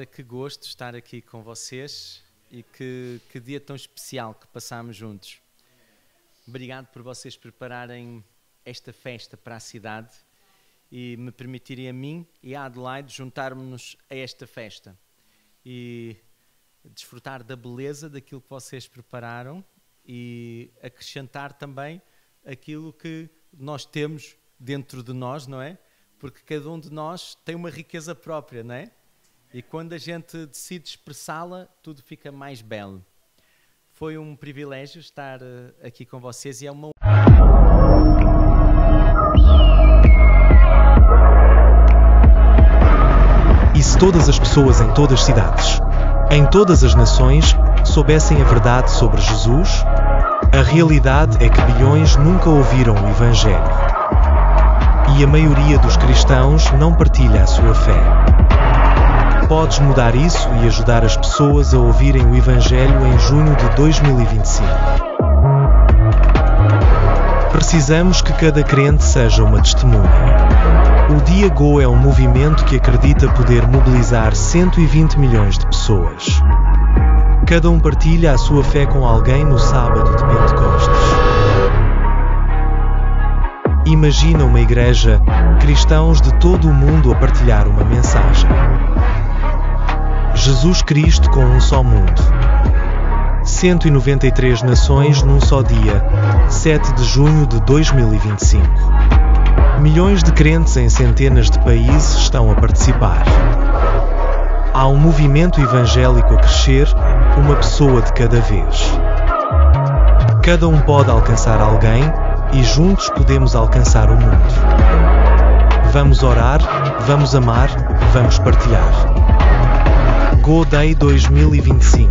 Ora, que gosto estar aqui com vocês e que dia tão especial que passámos juntos. Obrigado por vocês prepararem esta festa para a cidade e me permitirem a mim e a Adelaide juntarmos-nos a esta festa e desfrutar da beleza daquilo que vocês prepararam e acrescentar também aquilo que nós temos dentro de nós, não é? Porque cada um de nós tem uma riqueza própria, não é? E quando a gente decide expressá-la, tudo fica mais belo. Foi um privilégio estar aqui com vocês e é uma... E se todas as pessoas em todas as cidades, em todas as nações, soubessem a verdade sobre Jesus, a realidade é que bilhões nunca ouviram o Evangelho. E a maioria dos cristãos não partilha a sua fé. Podes mudar isso e ajudar as pessoas a ouvirem o Evangelho em junho de 2025. Precisamos que cada crente seja uma testemunha. O Dia Go é um movimento que acredita poder mobilizar 120 milhões de pessoas. Cada um partilha a sua fé com alguém no sábado de Pentecostes. Imagina uma igreja, cristãos de todo o mundo a partilhar uma mensagem. Jesus Cristo com um só mundo. 193 nações num só dia, 7 de junho de 2025. Milhões de crentes em centenas de países estão a participar. Há um movimento evangélico a crescer, uma pessoa de cada vez. Cada um pode alcançar alguém e juntos podemos alcançar o mundo. Vamos orar, vamos amar, vamos partilhar. Go Day 2025.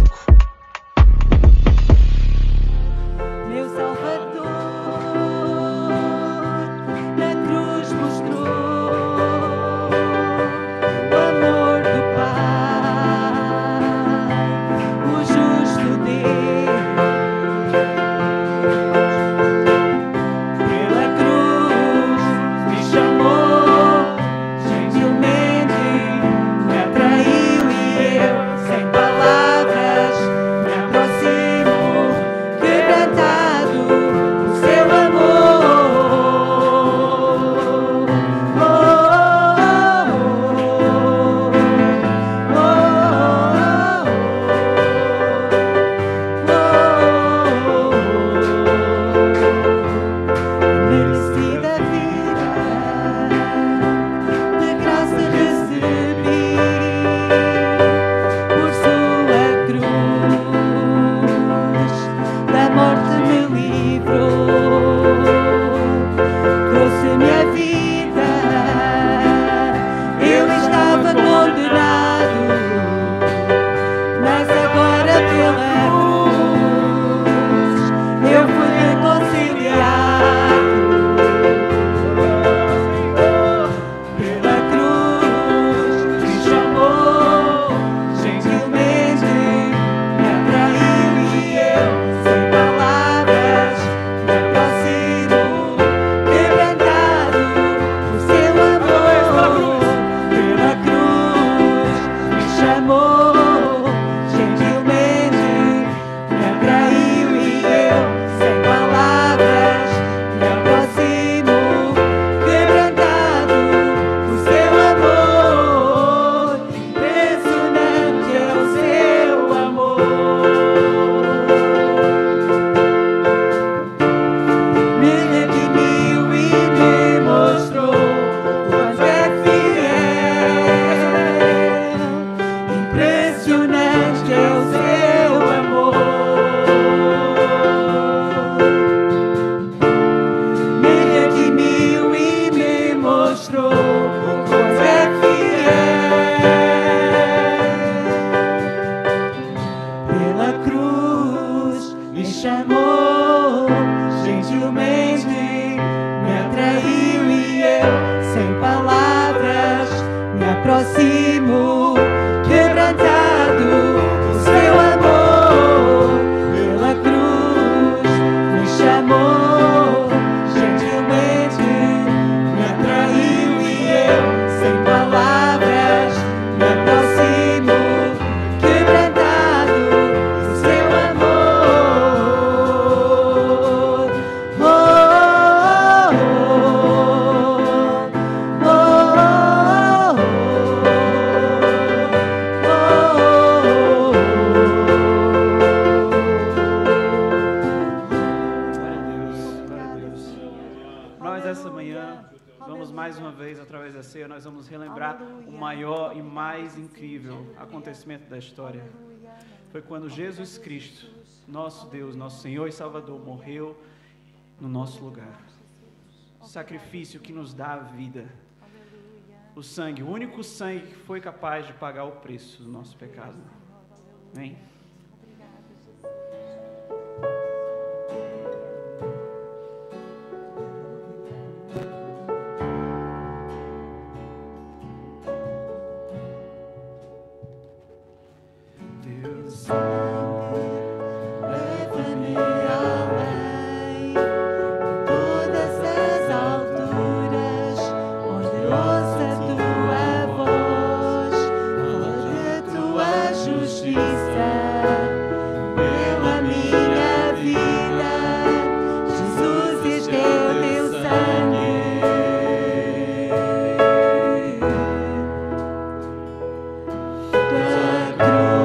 Meu Salvador, na cruz mostrou o amor do Pai, o justo Deus. Pela cruz me chamou, gentilmente me atraiu e eu, sem palavras, me aproximo, quebrantado por seu amor. Oh, oh, merecida vida, de graça recebi, por sua cruz, da morte me livrou, trouxe-me a vida, eu estava condenado, mas agora pela cruz, eu fui reconciliado. Pela cruz me chamou, gentilmente me atraiu e eu, sem palavras, me aproximo, quebrantado por seu amor. Pela cruz me chamou, gentilmente me atraiu e eu, sem palavras, me aproximo, quebrantado por seu amor. Impressionante é o seu amor. Me redimiu e me mostrou quanto é fiel. Impressionante é o seu amor. Me redimiu e me mostrou quanto é fiel. Pela cruz me chamou, gentilmente me atraiu e eu, sem palavras, me aproximo, quebrantado por seu amor. Pela cruz me chamou, gentilmente me atraiu e eu, sem palavras, me aproximo, nós vamos relembrar o maior e mais incrível acontecimento da história. Foi quando Jesus Cristo, nosso Deus, nosso Senhor e Salvador, morreu no nosso lugar. O sacrifício que nos dá a vida. O sangue, o único sangue que foi capaz de pagar o preço do nosso pecado. Amém? Tua cruz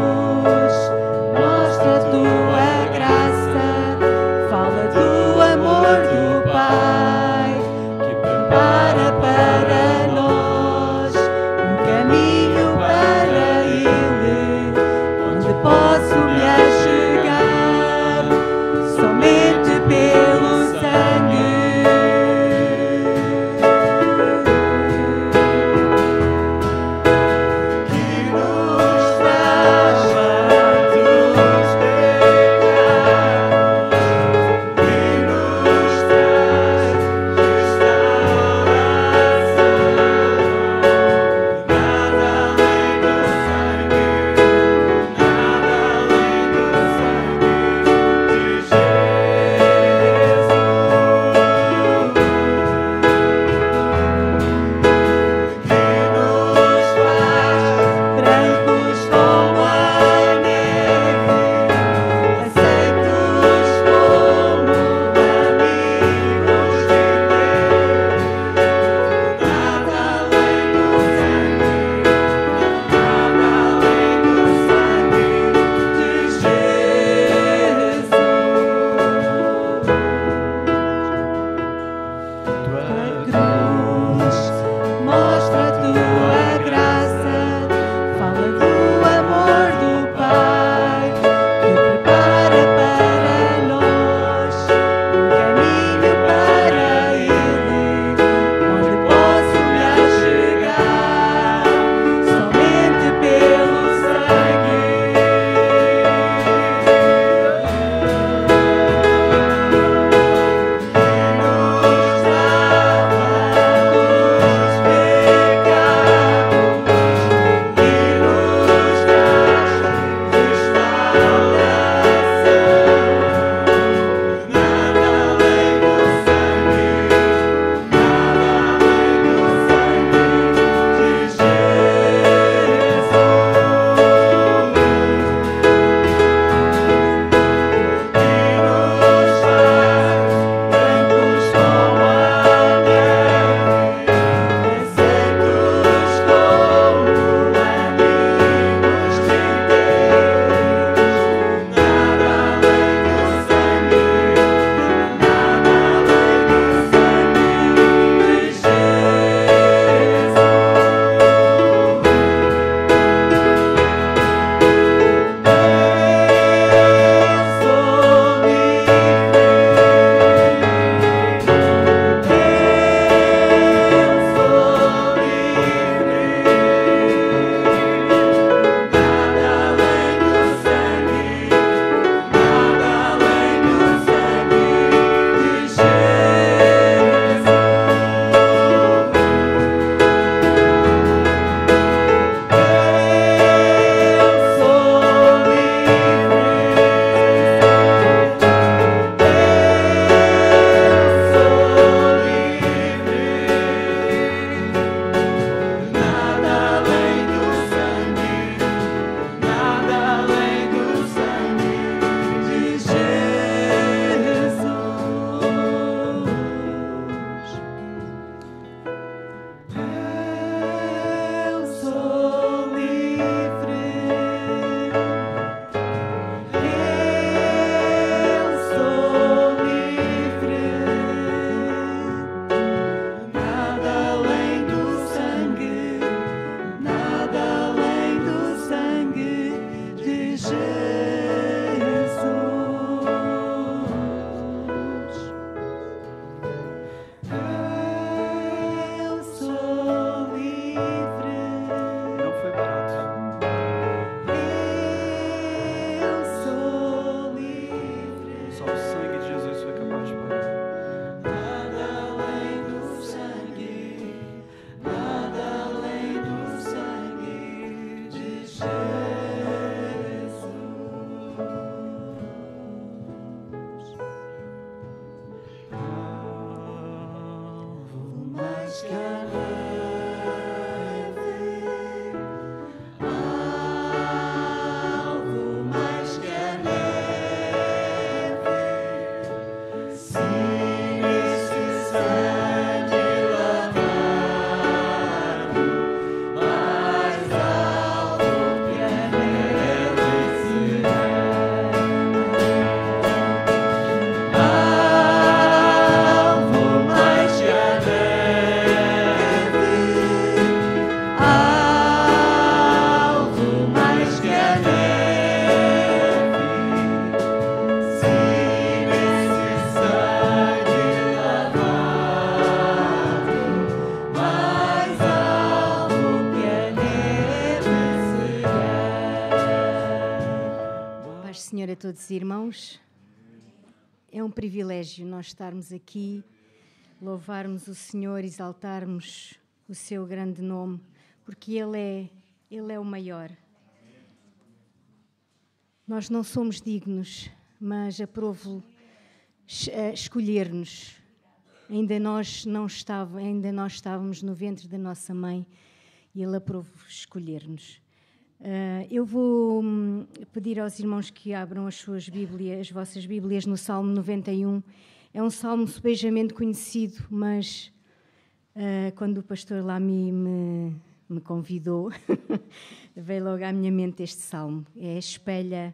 a todos os irmãos. É um privilégio nós estarmos aqui, louvarmos o Senhor, exaltarmos o seu grande nome, porque Ele é o maior. Nós não somos dignos, mas aprove-lo escolher-nos. Ainda nós estávamos no ventre da nossa mãe e Ele aprove escolher-nos. Eu vou pedir aos irmãos que abram as vossas Bíblias no Salmo 91. É um salmo subejamente conhecido, mas quando o pastor Lamy me convidou, veio logo à minha mente este salmo. Espelha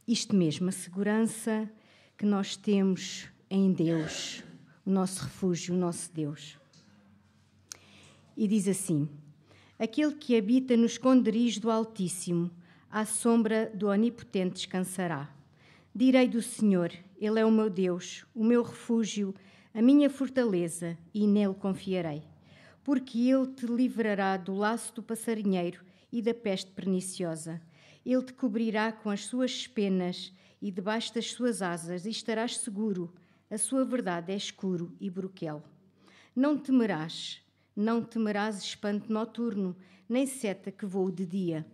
isto mesmo, a segurança que nós temos em Deus, o nosso refúgio, o nosso Deus. E diz assim: aquele que habita no esconderijo do Altíssimo, à sombra do Onipotente descansará. Direi do Senhor, Ele é o meu Deus, o meu refúgio, a minha fortaleza, e nele confiarei. Porque Ele te livrará do laço do passarinheiro e da peste perniciosa. Ele te cobrirá com as suas penas e debaixo das suas asas, e estarás seguro. A sua verdade é escuro e broquel. Não temerás espanto noturno, nem seta que voe de dia,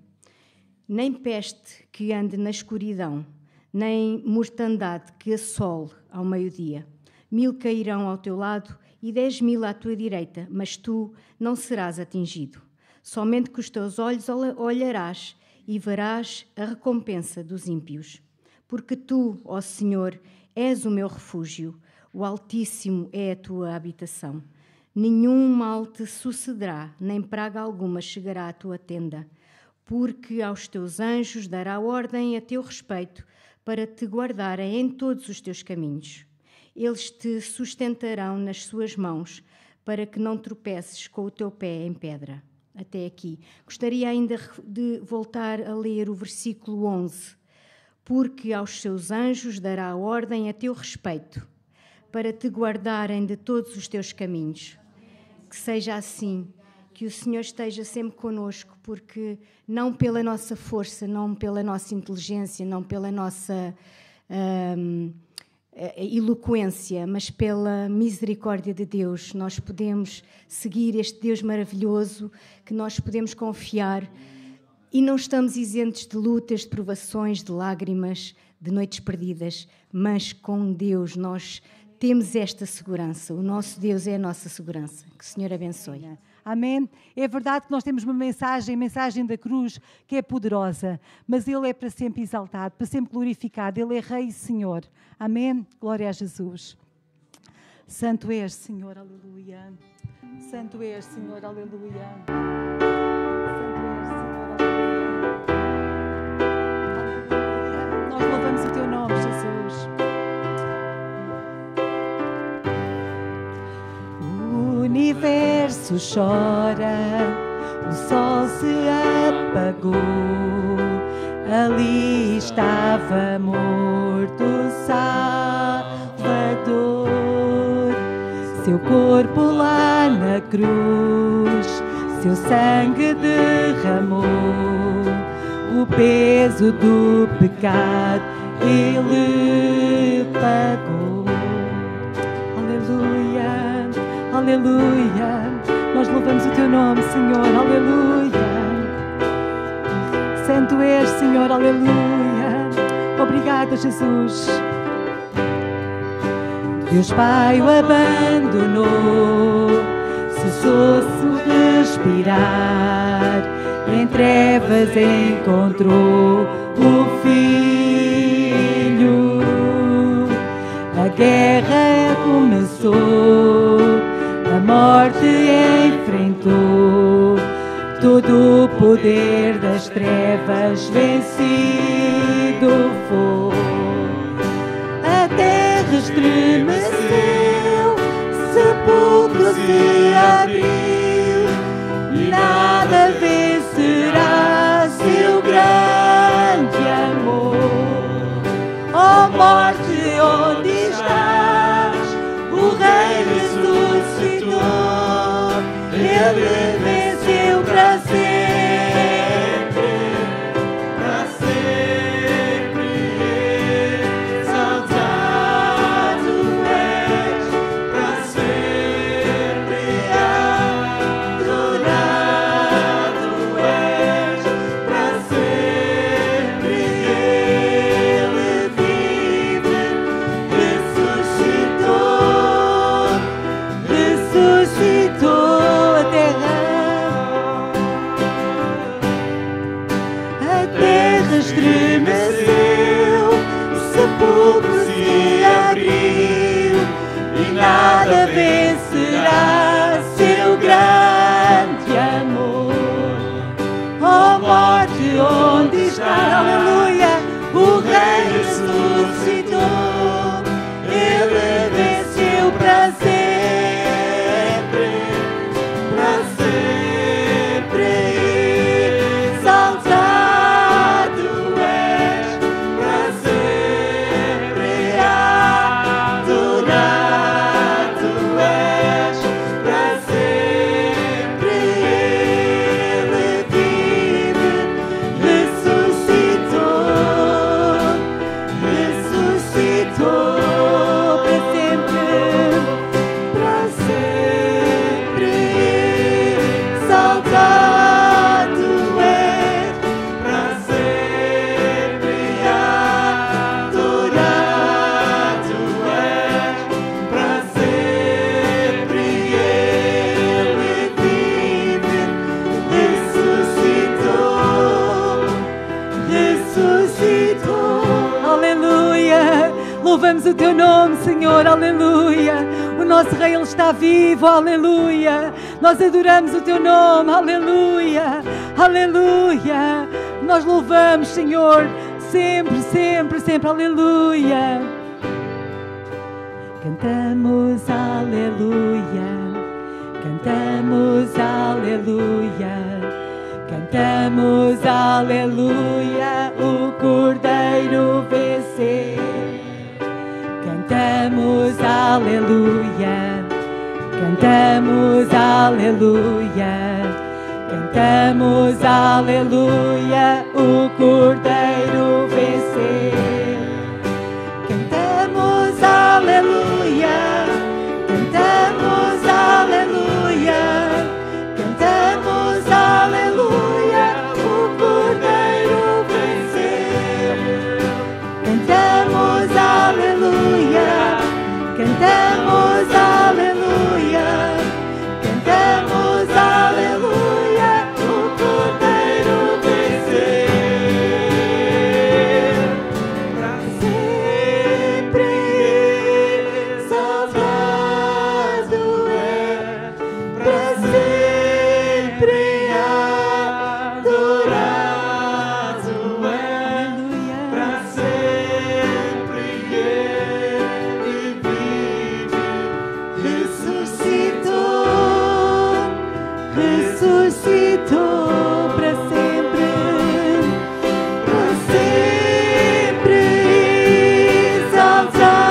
nem peste que ande na escuridão, nem mortandade que assole ao meio-dia. 1000 cairão ao teu lado e 10.000 à tua direita, mas tu não serás atingido. Somente com os teus olhos olharás e verás a recompensa dos ímpios. Porque tu, ó Senhor, és o meu refúgio, o Altíssimo é a tua habitação. Nenhum mal te sucederá, nem praga alguma chegará à tua tenda, porque aos teus anjos dará ordem a teu respeito, para te guardarem em todos os teus caminhos. Eles te sustentarão nas suas mãos, para que não tropeces com o teu pé em pedra. Até aqui. Gostaria ainda de voltar a ler o versículo 11. Porque aos seus anjos dará ordem a teu respeito, para te guardarem de todos os teus caminhos. Que seja assim, que o Senhor esteja sempre conosco, porque não pela nossa força, não pela nossa inteligência, não pela nossa eloquência, mas pela misericórdia de Deus, nós podemos seguir este Deus maravilhoso, que nós podemos confiar. E não estamos isentos de lutas, de provações, de lágrimas, de noites perdidas, mas com Deus nós temos esta segurança. O nosso Deus é a nossa segurança. Que o Senhor abençoe. Amém. É verdade que nós temos uma mensagem, a mensagem da cruz, que é poderosa, mas Ele é para sempre exaltado, para sempre glorificado. Ele é Rei e Senhor. Amém. Glória a Jesus. Santo és, Senhor, aleluia. Santo és, Senhor, aleluia. O teu nome, Jesus. O universo chora, o sol se apagou, ali estava morto o Salvador. Seu corpo lá na cruz, seu sangue derramou, o peso do pecado Ele pagou. Aleluia, aleluia. Nós louvamos o teu nome, Senhor, aleluia. Santo és, Senhor, aleluia. Obrigada, Jesus. Deus Pai o abandonou, cessou-se respirar, em trevas encontrou o Filho. A guerra começou, a morte enfrentou, todo o poder das trevas vencido foi. A terra estremeceu, sepulcro se abriu, nada vencerá seu grande amor. Ó morte, onde estás? O Rei ressuscitou, Ele venceu para sempre, para sempre. adoramos o teu nome, Senhor, aleluia. O nosso Rei, Ele está vivo, aleluia. Nós adoramos o teu nome, aleluia, aleluia. Nós louvamos, Senhor, sempre, sempre, sempre, aleluia. Cantamos aleluia, cantamos aleluia, cantamos aleluia, o Cordeiro venceu. Cantamos aleluia, cantamos aleluia, cantamos aleluia, o Cordeiro venceu. Cantamos aleluia, cantamos aleluia, cantamos aleluia, o Cordeiro venceu. Cantamos aleluia, cantamos aleluia, cantamos aleluia, o Cordeiro venceu. Para sempre exaltado é, para sempre adorado é, para sempre ele vive, ressuscitou, ressuscitou para sempre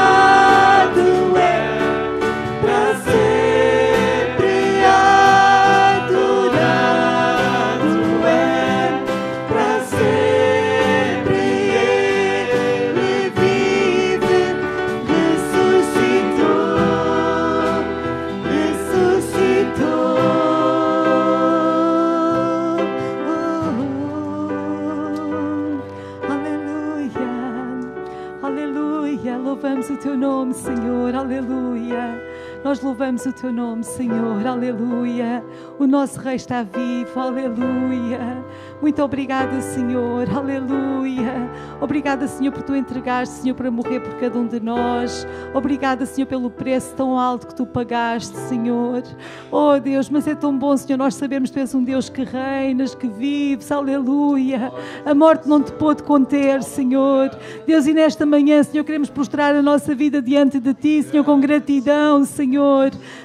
exaltado é, para sempre adorado é, para sempre ele vive, ressuscitou, ressuscitou. Aleluia, aleluia. Louvamos o teu nome, Senhor, aleluia. Nós louvamos o teu nome, Senhor, aleluia. O nosso Rei está vivo, aleluia. Muito obrigada, Senhor, aleluia. Obrigada, Senhor, por tu entregaste, Senhor, para morrer por cada um de nós. Obrigada, Senhor, pelo preço tão alto que tu pagaste, Senhor. Oh, Deus, mas é tão bom, Senhor, nós sabemos que tu és um Deus que reinas, que vives, aleluia. A morte não te pôde conter, Senhor. Deus, e nesta manhã, Senhor, queremos prostrar a nossa vida diante de ti, Senhor, com gratidão, Senhor.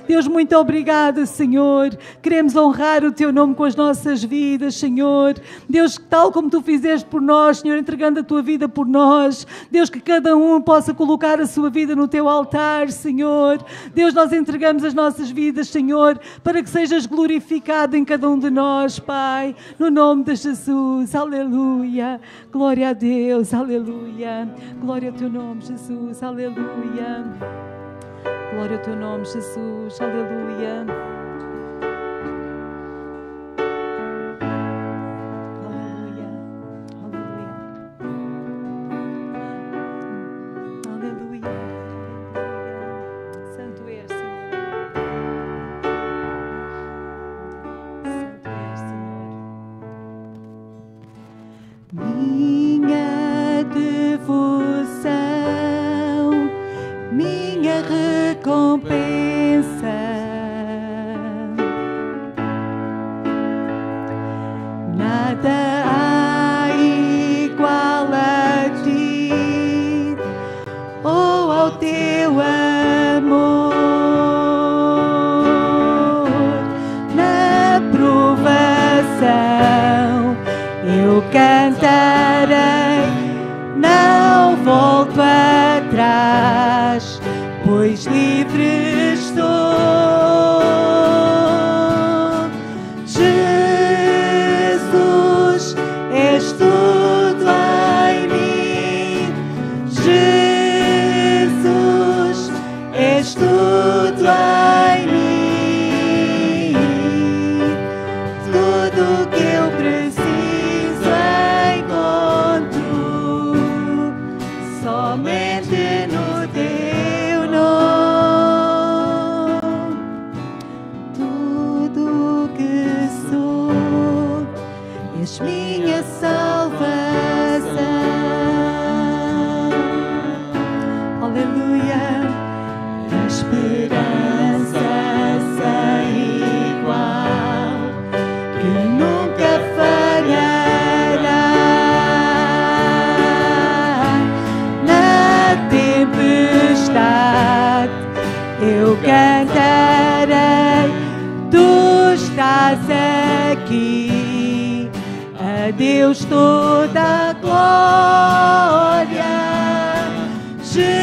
Deus, muito obrigada, Senhor. Queremos honrar o teu nome com as nossas vidas, Senhor. Deus, tal como tu fizeste por nós, Senhor, entregando a tua vida por nós. Deus, que cada um possa colocar a sua vida no teu altar, Senhor. Deus, nós entregamos as nossas vidas, Senhor, para que sejas glorificado em cada um de nós, Pai. No nome de Jesus, aleluia. Glória a Deus, aleluia. Glória ao teu nome, Jesus, aleluia. Glória ao teu nome, Jesus, aleluia. Aleluia, aleluia. Aleluia. Santo és, Senhor. Santo és, Senhor. Minha devoção, minha recompensa, nada há igual a ti ou ao teu amor. Na provação eu cantarei, não volto atrás, pois livre estou. Jesus, és tudo em mim. Jesus, és tudo em mim. Tudo que eu preciso encontro somente no teu nome. Tudo que sou, és minha salvação. Aleluia. que nunca falhará. Na tempestade eu cantarei, tu estás aqui, a Deus toda a glória. Jesus,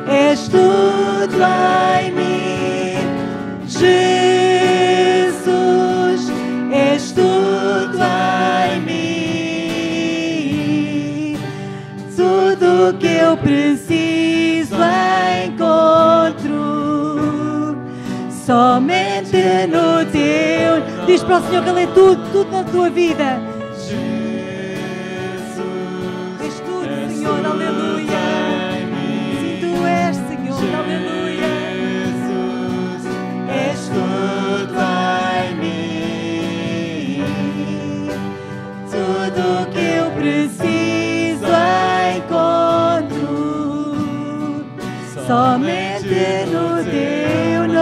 és tudo em mim. Jesus, és tudo em mim. Tudo que eu preciso encontro somente no teu. Diz para o Senhor que Ele é tudo, tudo na tua vida. És tudo, Senhor, aleluia. Sim, tu és, Senhor, aleluia. És tudo em mim. Tudo que eu preciso encontro somente no teu nome.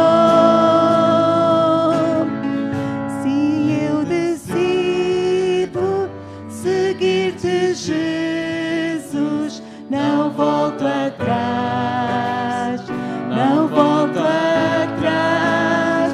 Se eu decido seguir-te, Jesus, não volto atrás, não volto atrás.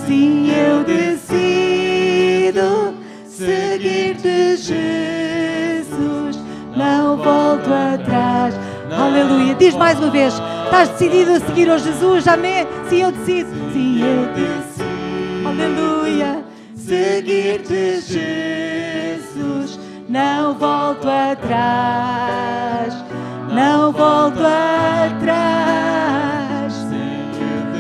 Se eu decido seguir-te, Jesus, não volto atrás. Aleluia. Diz mais uma vez. Estás decidido a seguir ao Jesus? Amém? Sim, eu decido. Se eu decido, Aleluia. seguir-te, Jesus, não volto atrás, não volto atrás.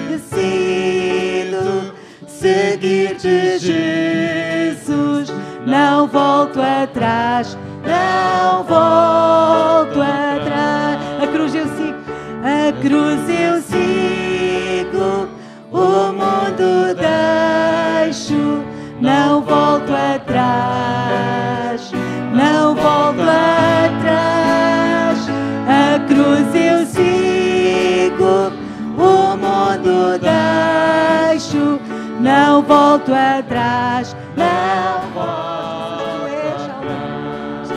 Decido seguir-te, Jesus, não volto atrás, não volto atrás. A cruz eu sigo. A cruz eu sigo, o mundo deixo, não volto atrás, não volto atrás. A cruz eu sigo, o mundo deixo, não volto atrás, não volto atrás.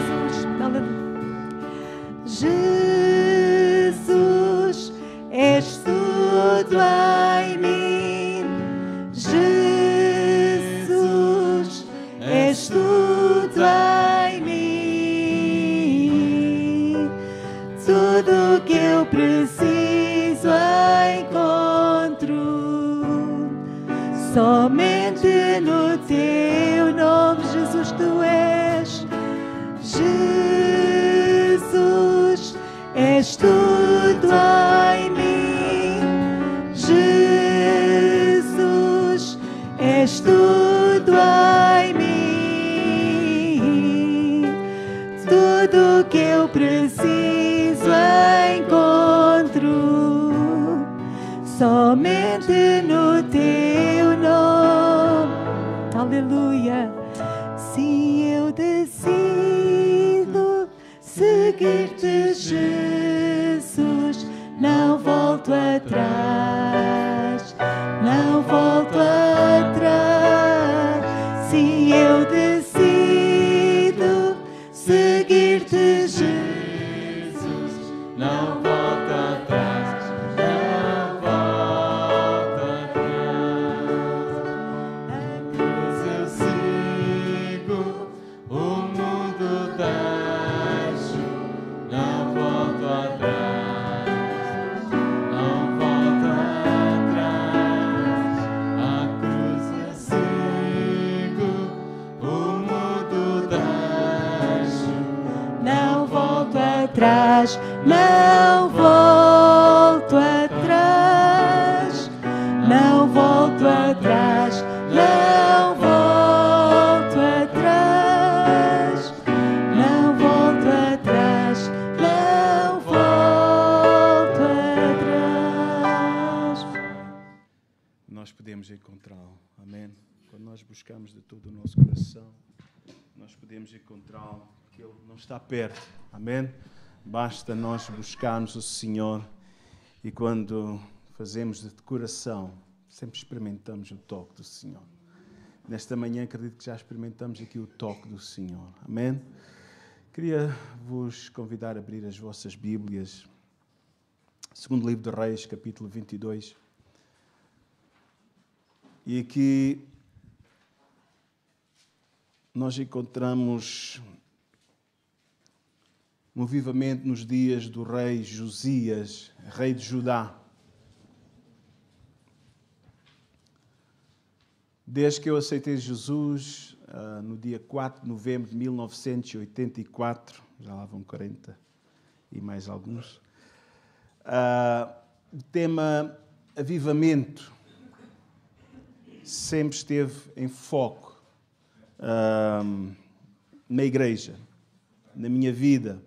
Jesus, és tudo em mim. Jesus, és tudo em mim. Tudo que eu preciso encontro somente no teu nome. Jesus, tu és. Jesus, és tudo em mim. Jesus, és tudo em mim. Tudo que eu preciso encontro somente no teu nome. Aleluia. Se eu decido seguir-te, Jesus, não volto atrás, não volto atrás. Se eu decido seguir-te, Jesus, não volto atrás, não volto atrás. A cruz eu sigo, o mundo deixo, não volto atrás, não volto atrás. A cruz eu sigo, o mundo deixo, não volto atrás, não volto atrás, não volto atrás, não volto atrás, não volto atrás, não volto atrás. Nós podemos encontrá-lo, amém? Quando nós buscamos de todo o nosso coração, nós podemos encontrá-lo, porque Ele não está perto, amém? Basta nós buscarmos o Senhor, e quando fazemos de coração, sempre experimentamos o toque do Senhor. Nesta manhã acredito que já experimentamos aqui o toque do Senhor. Amém? Queria vos convidar a abrir as vossas Bíblias. Segundo livro de Reis, capítulo 22. E aqui nós encontramos um avivamento nos dias do rei Josias, rei de Judá. Desde que eu aceitei Jesus, no dia 4 de novembro de 1984, já lá vão 40 e mais alguns, o tema avivamento sempre esteve em foco na igreja, na minha vida.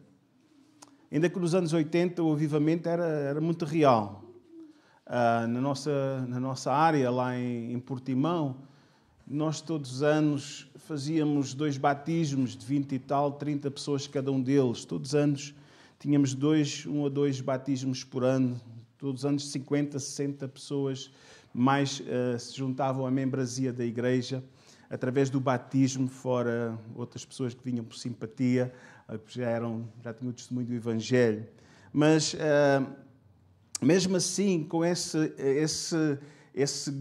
Ainda que nos anos 80 o avivamento era muito real. Na nossa área, lá em Portimão, nós todos os anos fazíamos 2 batismos de 20 e tal, 30 pessoas cada um deles. Todos os anos tínhamos 1 ou 2 batismos por ano. Todos os anos 50, 60 pessoas mais se juntavam à membresia da igreja através do batismo, fora outras pessoas que vinham por simpatia, já tinham o testemunho do Evangelho. Mas, mesmo assim, com essa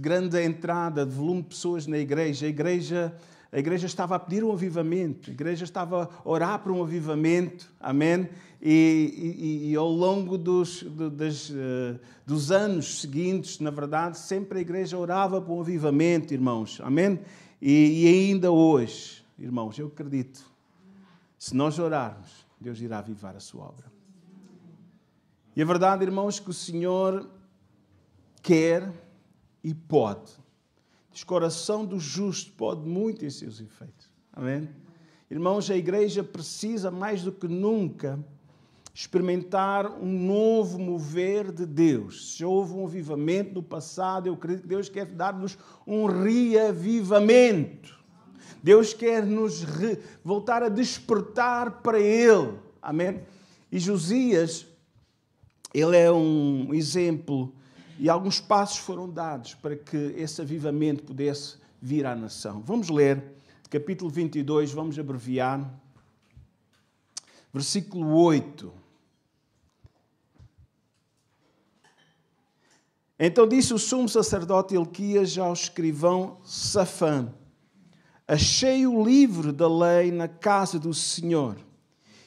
grande entrada de volume de pessoas na igreja, a igreja estava a pedir um avivamento, a igreja estava a orar por um avivamento, amém? E ao longo dos anos seguintes, na verdade, sempre a igreja orava por um avivamento, irmãos, amém? E ainda hoje, irmãos, eu acredito, se nós orarmos, Deus irá avivar a sua obra. E a verdade, irmãos, que o Senhor quer e pode. O coração do justo pode muito em seus efeitos. Amém? Irmãos, a igreja precisa mais do que nunca experimentar um novo mover de Deus. Se houve um avivamento no passado, eu acredito que Deus quer dar-nos um reavivamento. Deus quer nos voltar a despertar para Ele. Amém? E Josias, ele é um exemplo, e alguns passos foram dados para que esse avivamento pudesse vir à nação. Vamos ler capítulo 22, vamos abreviar, versículo 8. Então disse o sumo sacerdote Hilquias ao escrivão Safã: achei o livro da lei na casa do Senhor.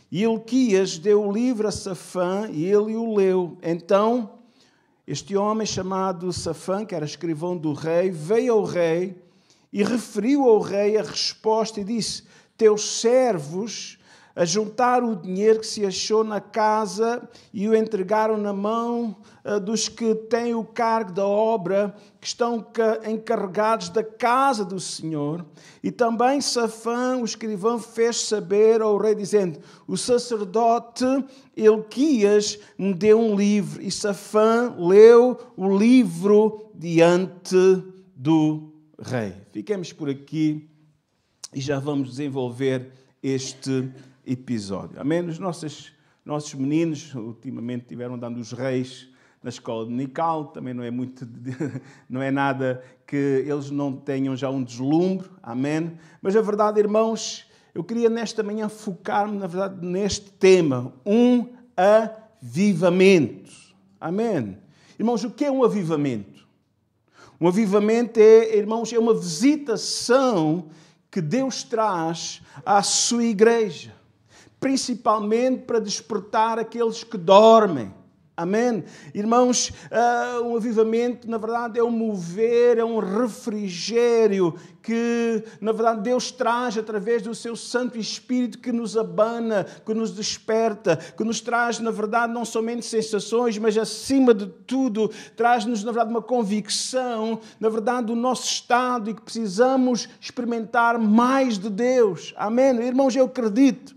E Hilquias deu o livro a Safã e ele o leu. Então, este homem chamado Safã, que era escrivão do rei, veio ao rei e referiu ao rei a resposta e disse: teus servos ajuntaram o dinheiro que se achou na casa e o entregaram na mão dos que têm o cargo da obra, que estão encarregados da casa do Senhor. E também Safã, o escrivão, fez saber ao rei, dizendo: o sacerdote Hilquias me deu um livro. E Safã leu o livro diante do rei. Fiquemos por aqui e já vamos desenvolver este episódio. Amém? Os nossos meninos ultimamente tiveram dando os reis na escola dominical, também não é nada que eles não tenham já um deslumbre, amém? Mas a verdade, irmãos, eu queria nesta manhã focar-me, na verdade, neste tema, um avivamento, amém? Irmãos, o que é um avivamento? Um avivamento irmãos, é uma visitação que Deus traz à sua igreja, principalmente para despertar aqueles que dormem. Amém? Irmãos, um avivamento, na verdade, é um mover, é um refrigério que, na verdade, Deus traz através do seu Santo Espírito que nos abana, que nos desperta, que nos traz, na verdade, não somente sensações, mas, acima de tudo, traz-nos, na verdade, uma convicção, na verdade, do nosso estado e que precisamos experimentar mais de Deus. Amém? Irmãos, eu acredito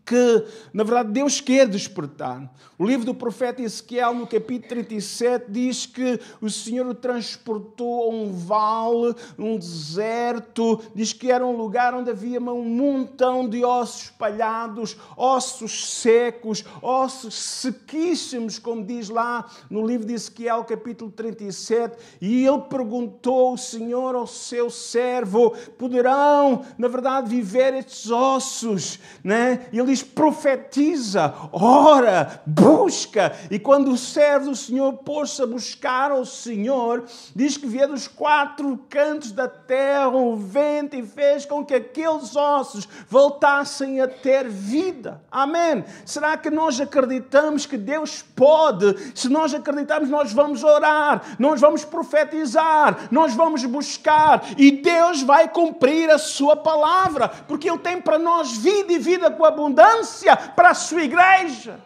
que, na verdade, Deus quer despertar. O livro do profeta Ezequiel, no capítulo 37, diz que o Senhor o transportou a um vale, um deserto. Diz que era um lugar onde havia um montão de ossos espalhados, ossos secos, ossos sequíssimos, como diz lá no livro de Ezequiel, capítulo 37. E ele perguntou ao Senhor, ao seu servo, poderão, na verdade, viver estes ossos? Né? E ele diz, profetiza, ora, busca. E quando o servo do Senhor pôs-se a buscar ao Senhor, diz que veio dos 4 cantos da terra o vento e fez com que aqueles ossos voltassem a ter vida. Amém? Será que nós acreditamos que Deus pode? Se nós acreditamos, nós vamos orar, nós vamos profetizar, nós vamos buscar e Deus vai cumprir a sua palavra, porque Ele tem para nós vida e vida com abundância para a sua igreja.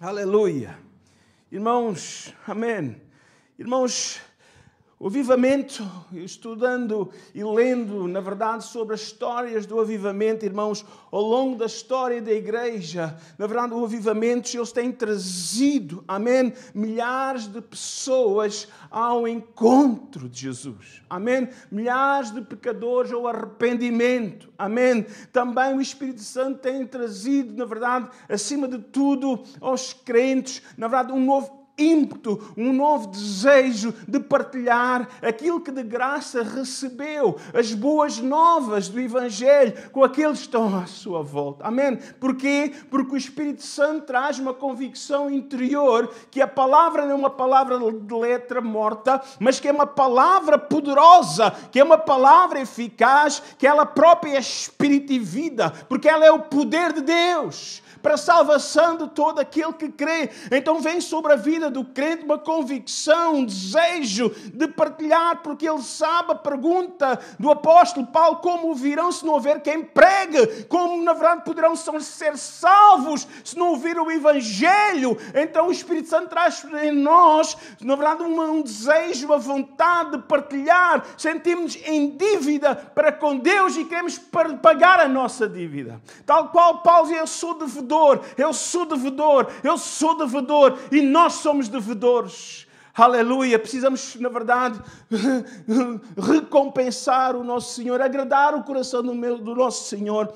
Aleluia. Irmãos, amém. Irmãos, o avivamento, estudando e lendo, na verdade, sobre as histórias do avivamento, irmãos, ao longo da história da igreja, na verdade, o avivamento, eles têm trazido, amém, milhares de pessoas ao encontro de Jesus, amém, milhares de pecadores ao arrependimento, amém. Também o Espírito Santo tem trazido, na verdade, acima de tudo, aos crentes, na verdade, um novo ímpeto, um novo desejo de partilhar aquilo que de graça recebeu, as boas novas do Evangelho com aqueles que estão à sua volta. Amém? Porquê? Porque o Espírito Santo traz uma convicção interior que a palavra não é uma palavra de letra morta, mas que é uma palavra poderosa, que é uma palavra eficaz, que ela própria é espírito e vida, porque ela é o poder de Deus para a salvação de todo aquele que crê. Então vem sobre a vida do crente uma convicção, um desejo de partilhar, porque ele sabe a pergunta do apóstolo Paulo, como ouvirão se não houver quem pregue? Como na verdade poderão ser salvos se não ouvir o Evangelho? Então o Espírito Santo traz em nós, na verdade, um desejo, uma vontade de partilhar. Sentimos em dívida para com Deus e queremos pagar a nossa dívida. Tal qual Paulo diz, eu sou devedor, e nós somos devedores. Aleluia, precisamos, na verdade, recompensar o nosso Senhor, agradar o coração do nosso Senhor,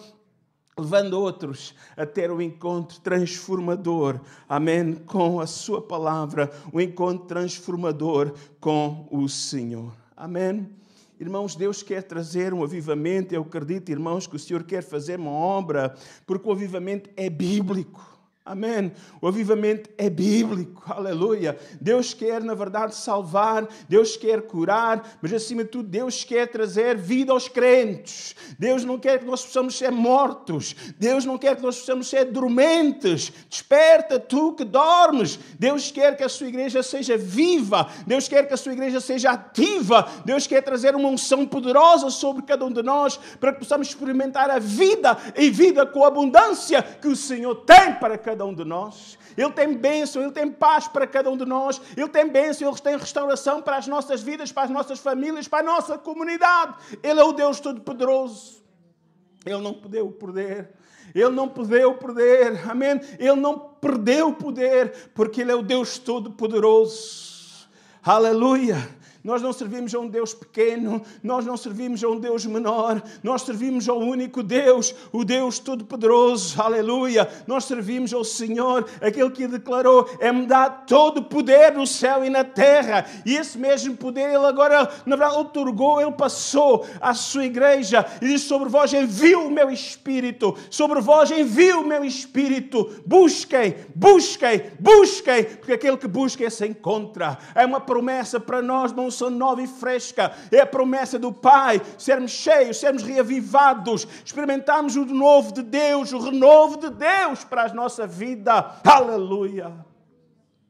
levando outros a ter um encontro transformador, amém, com a sua palavra, um encontro transformador com o Senhor, amém. Irmãos, Deus quer trazer um avivamento. Eu acredito, irmãos, que o Senhor quer fazer uma obra, porque o avivamento é bíblico. Amém. O avivamento é bíblico. Aleluia. Deus quer, na verdade, salvar. Deus quer curar. Mas, acima de tudo, Deus quer trazer vida aos crentes. Deus não quer que nós possamos ser mortos. Deus não quer que nós possamos ser dormentes. Desperta tu que dormes. Deus quer que a sua igreja seja viva. Deus quer que a sua igreja seja ativa. Deus quer trazer uma unção poderosa sobre cada um de nós para que possamos experimentar a vida e vida com abundância que o Senhor tem para cada um de nós. Ele tem bênção, Ele tem paz para cada um de nós. Ele tem bênção, Ele tem restauração para as nossas vidas, para as nossas famílias, para a nossa comunidade. Ele é o Deus Todo-Poderoso. Ele não perdeu o poder. Ele não perdeu o poder. Amém? Ele não perdeu o poder porque Ele é o Deus Todo-Poderoso. Aleluia! Nós não servimos a um Deus pequeno, nós não servimos a um Deus menor, nós servimos ao único Deus, o Deus Todo-Poderoso, aleluia. Nós servimos ao Senhor, aquele que declarou, é-me dado todo o poder no céu e na terra. E esse mesmo poder Ele agora, na verdade, otorgou, Ele passou à sua igreja e disse, sobre vós envio o meu Espírito, sobre vós envio o meu Espírito. Busquem, busquem, busquem, porque aquele que busca se encontra. É uma promessa para nós, uma unção nova e fresca. É a promessa do Pai, sermos cheios, sermos reavivados, experimentarmos o novo de Deus, o renovo de Deus para a nossa vida. Aleluia!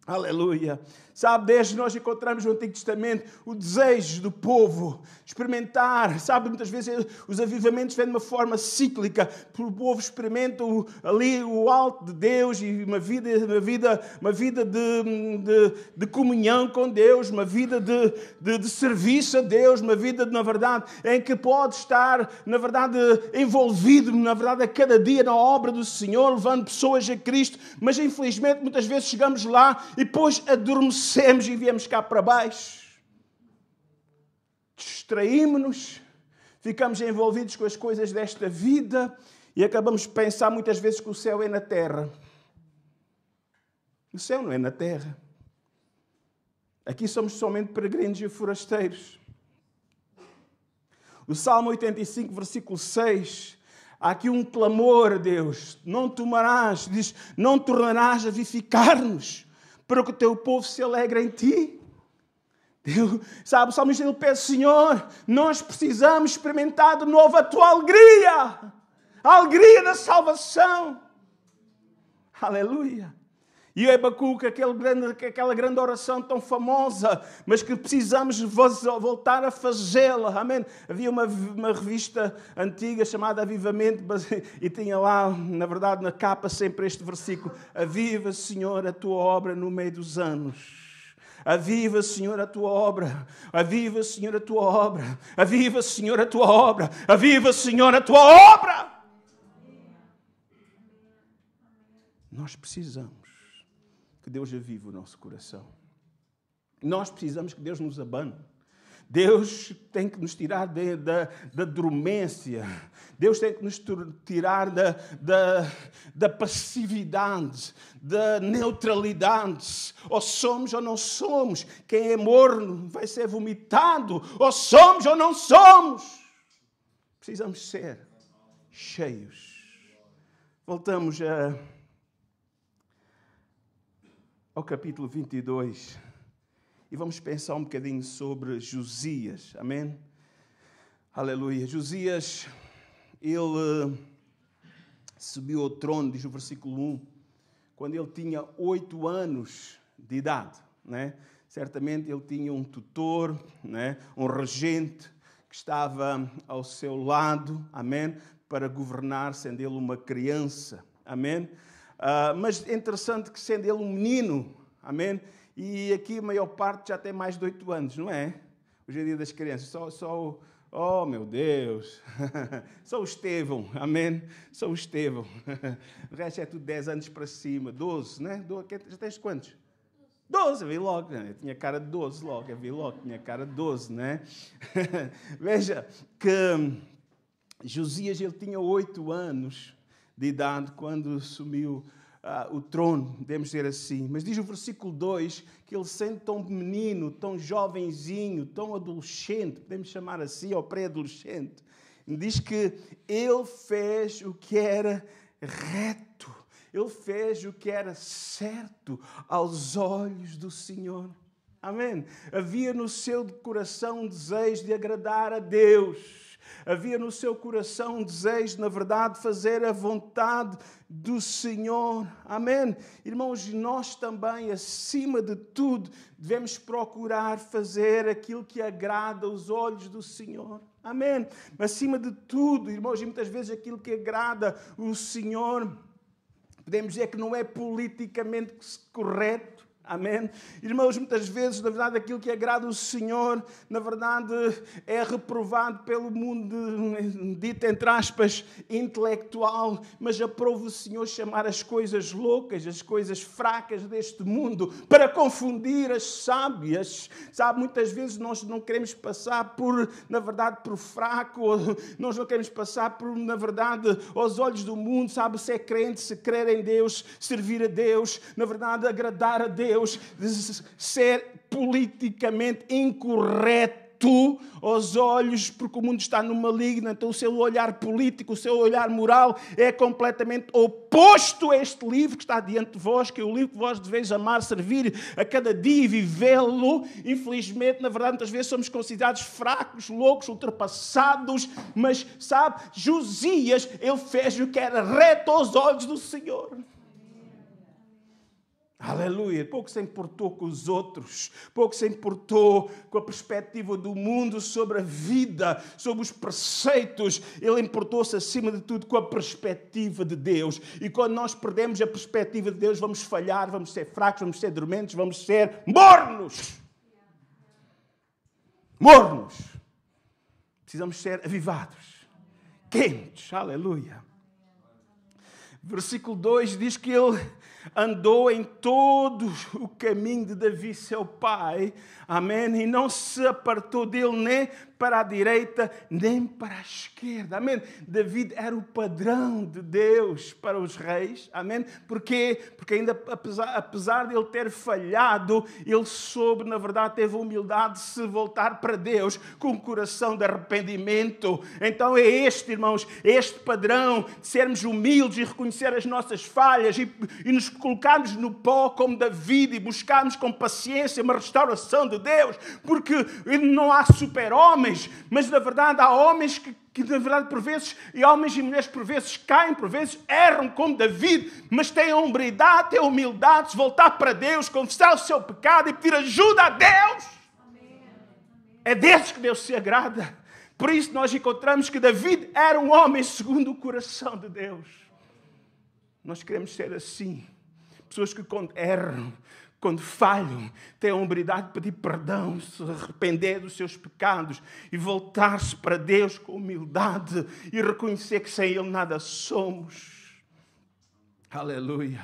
Aleluia! Sabe, desde nós encontramos no Antigo Testamento o desejo do povo experimentar. Sabe, muitas vezes os avivamentos vêm de uma forma cíclica. O povo experimenta ali o alto de Deus e uma vida de comunhão com Deus, uma vida de serviço a Deus, uma vida, na verdade, em que pode estar, na verdade, envolvido, na verdade, a cada dia na obra do Senhor, levando pessoas a Cristo. Mas, infelizmente, muitas vezes chegamos lá e depois adormecemos e viemos cá para baixo. Distraímos-nos, ficamos envolvidos com as coisas desta vida e acabamos de pensar muitas vezes que o céu é na terra. O céu não é na terra. Aqui somos somente peregrinos e forasteiros. O Salmo 85, versículo 6, há aqui um clamor a Deus. Não tomarás, diz, não tornarás a vivificar-nos, para que o teu povo se alegre em ti. Deus, sabe, o salmista ele pede, Senhor, nós precisamos experimentar de novo a tua alegria. A alegria da salvação. Aleluia. E o Abacuque, aquela grande oração tão famosa, mas que precisamos voltar a fazê-la. Amém? Havia uma revista antiga chamada Avivamento e tinha lá, na verdade, na capa sempre este versículo: aviva, Senhor, a tua obra no meio dos anos. Aviva, Senhor, a tua obra. Aviva, Senhor, a tua obra. Aviva, Senhor, a tua obra. Aviva, Senhor, a tua obra. Nós precisamos que Deus avive o nosso coração. Nós precisamos que Deus nos abane. Deus tem que nos tirar da dormência. Deus tem que nos tirar da passividade, da neutralidade. Ou somos ou não somos. Quem é morno vai ser vomitado. Ou somos ou não somos. Precisamos ser cheios. Voltamos ao capítulo 22 e vamos pensar um bocadinho sobre Josias, amém? Aleluia. Josias, ele subiu ao trono, diz o versículo 1, quando ele tinha 8 anos de idade, né? Certamente ele tinha um tutor, né? Um regente que estava ao seu lado, amém? Para governar, sendo ele uma criança, amém? Mas é interessante que, sendo ele um menino, amém? E aqui a maior parte já tem mais de 8 anos, não é? Hoje é dia das crianças. Oh, meu Deus! Só o Estevão, amém? Só o Estevão. O resto é tudo 10 anos para cima, 12, né? Já tens quantos? 12, eu vi logo. Eu tinha cara de 12 logo, eu vi logo, tinha cara de 12, né? Veja que Josias, ele tinha 8 anos de idade quando assumiu o trono, podemos dizer assim. Mas diz o versículo 2 que ele, sendo tão menino, tão jovenzinho, tão adolescente, podemos chamar assim, ou pré-adolescente, diz que ele fez o que era reto, ele fez o que era certo aos olhos do Senhor. Amém? Havia no seu coração um desejo de agradar a Deus. Havia no seu coração um desejo, na verdade, de fazer a vontade do Senhor. Amém? Irmãos, nós também, acima de tudo, devemos procurar fazer aquilo que agrada aos olhos do Senhor. Amém? Mas, acima de tudo, irmãos, e muitas vezes aquilo que agrada o Senhor, podemos dizer que não é politicamente correto. Amém? Irmãos, muitas vezes, na verdade, aquilo que agrada o Senhor, na verdade, é reprovado pelo mundo, dito entre aspas, intelectual, mas aprova o Senhor chamar as coisas loucas, as coisas fracas deste mundo, para confundir as sábias. Sabe, muitas vezes nós não queremos passar por, na verdade, por fraco, nós não queremos passar por, na verdade, aos olhos do mundo, sabe, se é crente, se crer em Deus, servir a Deus, na verdade, agradar a Deus, ser politicamente incorreto aos olhos, porque o mundo está no maligno. Então o seu olhar político, o seu olhar moral é completamente oposto a este livro que está diante de vós, que é o livro que vós deveis amar, servir a cada dia e vivê-lo. Infelizmente, na verdade, muitas vezes somos considerados fracos, loucos, ultrapassados, mas sabe, Josias, ele fez o que era reto aos olhos do Senhor. Aleluia. Pouco se importou com os outros, pouco se importou com a perspectiva do mundo sobre a vida, sobre os preceitos. Ele importou-se acima de tudo com a perspectiva de Deus. E quando nós perdemos a perspectiva de Deus, vamos falhar, vamos ser fracos, vamos ser dormentes, vamos ser mornos. Mornos. Precisamos ser avivados, quentes. Aleluia. Versículo 2 diz que ele andou em todo o caminho de Davi, seu pai. Amém? E não se apartou dele nem para a direita, nem para a esquerda. Amém? Davi era o padrão de Deus para os reis. Amém? Porquê? Porque ainda apesar de ele ter falhado, ele soube, na verdade, teve a humildade de se voltar para Deus com um coração de arrependimento. Então é este, irmãos, este padrão de sermos humildes e reconhecer as nossas falhas e nos colocarmos no pó como Davi e buscarmos com paciência uma restauração de Deus, porque não há super-homens, mas na verdade há homens que na verdade por vezes, e homens e mulheres por vezes caem, por vezes erram como Davi, mas têm a hombridade, têm a humildade de se voltar para Deus, confessar o seu pecado e pedir ajuda a Deus. Amém. É desses que Deus se agrada. Por isso nós encontramos que Davi era um homem segundo o coração de Deus. Nós queremos ser assim. Pessoas que quando erram, quando falham, têm a hombridade de pedir perdão, se arrepender dos seus pecados e voltar-se para Deus com humildade e reconhecer que sem Ele nada somos. Aleluia.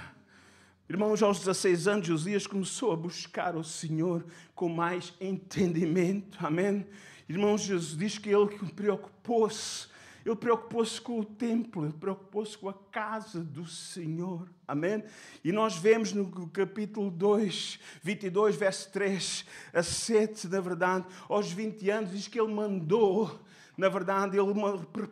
Irmãos, aos 16 anos, Josias começou a buscar o Senhor com mais entendimento. Amém? Irmãos, Jesus diz que ele preocupou-se. Ele preocupou-se com o templo, ele preocupou-se com a casa do Senhor. Amém? E nós vemos no capítulo 2, 22, verso 3 a 7, na verdade, aos 20 anos, diz que ele mandou. Na verdade, ele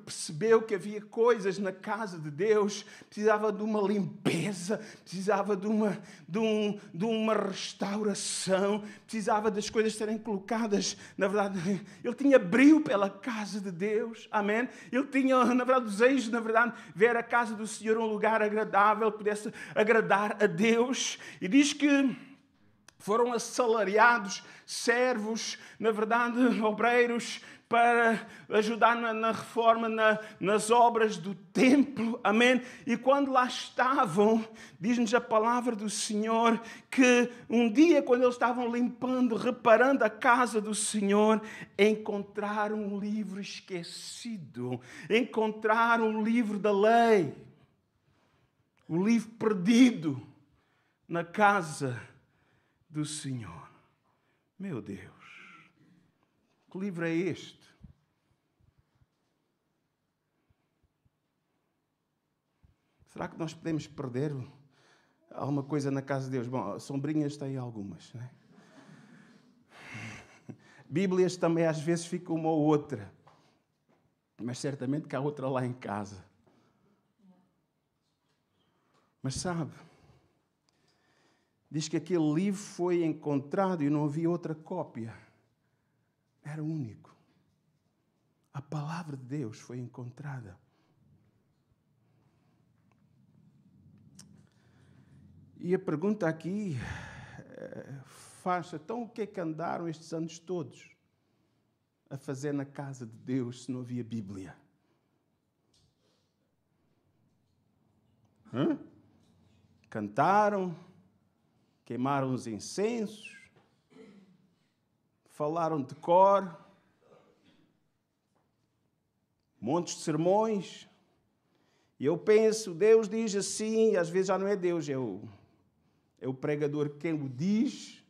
percebeu que havia coisas na casa de Deus, precisava de uma limpeza, precisava de uma restauração, precisava das coisas serem colocadas. Na verdade, ele tinha brio pela casa de Deus, amém? Ele tinha, na verdade, desejo, na verdade, ver a casa do Senhor um lugar agradável, que pudesse agradar a Deus. E diz que foram assalariados servos, na verdade, obreiros, para ajudar na reforma, nas obras do templo, amém? E quando lá estavam, diz-nos a palavra do Senhor, que um dia, quando eles estavam limpando, reparando a casa do Senhor, encontraram um livro esquecido, encontraram o livro da lei, o livro perdido na casa do Senhor. Meu Deus. Que livro é este? Será que nós podemos perder alguma coisa na casa de Deus? Bom, sombrinhas têm algumas, né? Bíblias também às vezes fica uma ou outra. Mas certamente que há outra lá em casa. Mas sabe, diz que aquele livro foi encontrado e não havia outra cópia. Era único. A palavra de Deus foi encontrada. E a pergunta aqui faz, então o que é que andaram estes anos todos a fazer na casa de Deus se não havia Bíblia? Cantaram, queimaram os incensos, falaram de cor, montes de sermões. E eu penso, Deus diz assim, e às vezes já não é Deus, é o pregador quem o diz.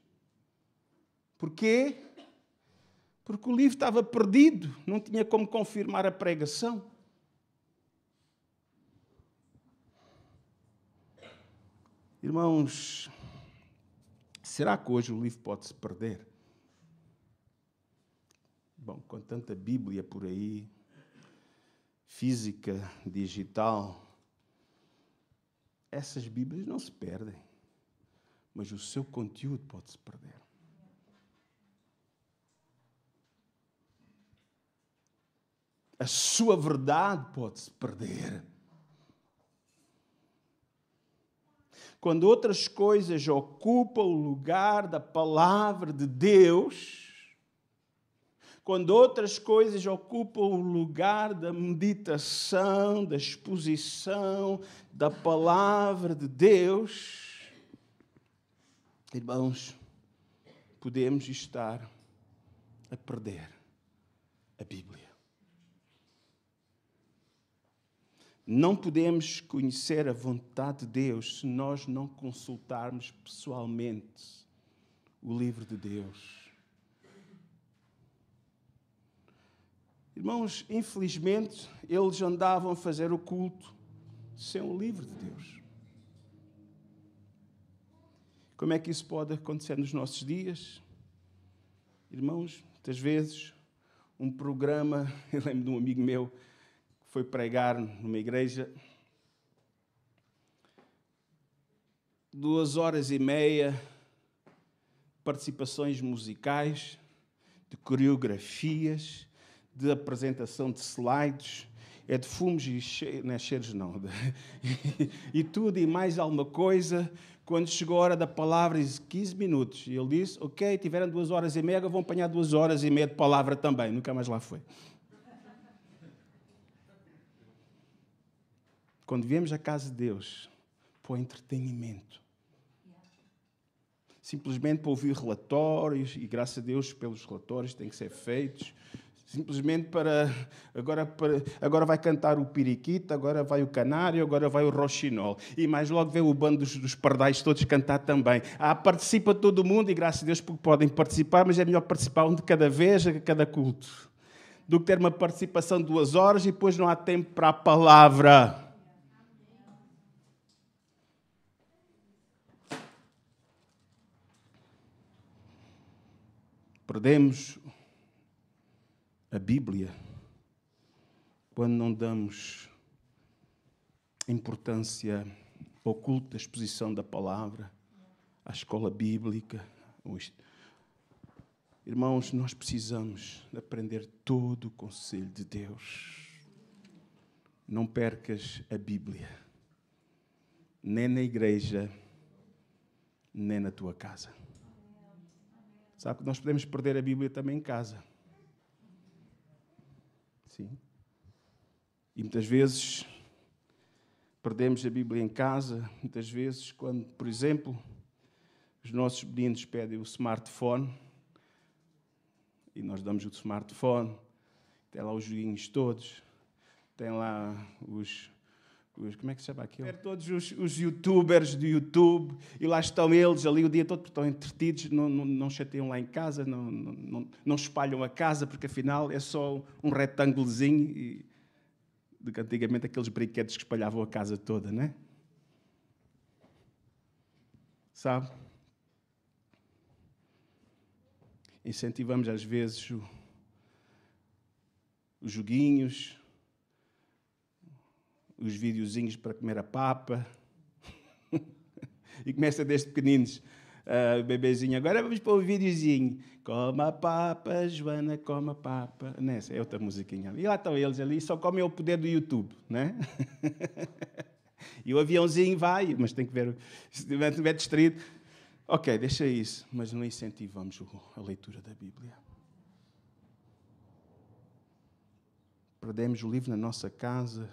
Porquê? Porque o livro estava perdido, não tinha como confirmar a pregação. Irmãos, será que hoje o livro pode se perder? Bom, com tanta Bíblia por aí, física, digital, essas Bíblias não se perdem, mas o seu conteúdo pode se perder. A sua verdade pode se perder. quando outras coisas ocupam o lugar da palavra de Deus, quando outras coisas ocupam o lugar da meditação, da exposição da palavra de Deus, irmãos, podemos estar a perder a Bíblia. Não podemos conhecer a vontade de Deus se nós não consultarmos pessoalmente o livro de Deus. Irmãos, infelizmente, eles andavam a fazer o culto sem o livro de Deus. Como é que isso pode acontecer nos nossos dias? Irmãos, muitas vezes, um programa, eu lembro de um amigo meu que foi pregar numa igreja, 2h30, participações musicais, de coreografias, de apresentação de slides, é de fumos e cheiros, não, e tudo e mais alguma coisa. Quando chegou a hora da palavra, disse 15 minutos. E ele disse, ok, tiveram 2h30, vão apanhar 2h30 de palavra também. Nunca mais lá foi. Quando viemos à casa de Deus, para o entretenimento, simplesmente para ouvir relatórios, e graças a Deus pelos relatórios que têm que ser feitos, simplesmente agora vai cantar o periquito, agora vai o canário, agora vai o roxinol. E mais logo vê o bando dos pardais todos cantar também. Participa todo mundo, e graças a Deus porque podem participar, mas é melhor participar um de cada vez, a cada culto, do que ter uma participação de 2 horas e depois não há tempo para a palavra. Perdemos a Bíblia quando não damos importância ao culto da exposição da palavra, à escola bíblica. Irmãos, nós precisamos aprender todo o conselho de Deus. Não percas a Bíblia, nem na igreja, nem na tua casa. Sabe que nós podemos perder a Bíblia também em casa. Sim. E muitas vezes perdemos a Bíblia em casa, muitas vezes quando, por exemplo, os nossos meninos pedem o smartphone e nós damos o smartphone, tem lá os joguinhos todos, tem lá os como é que se chama aquilo? Todos os youtubers do YouTube, e lá estão eles ali o dia todo, porque estão entretidos, não chateiam lá em casa, não espalham a casa, porque afinal é só um retângulozinho, de que antigamente aqueles brinquedos que espalhavam a casa toda, não é? Sabe? Incentivamos às vezes os joguinhos, os videozinhos para comer a papa. E começa desde pequeninos. Bebezinho, agora vamos para o videozinho. Coma a papa, Joana, coma a papa. Nessa é outra musiquinha. E lá estão eles ali, só comem o poder do YouTube, né? E o aviãozinho vai, mas tem que ver, se estiver distraído. Ok, deixa isso, mas não incentivamos a leitura da Bíblia. Perdemos o livro na nossa casa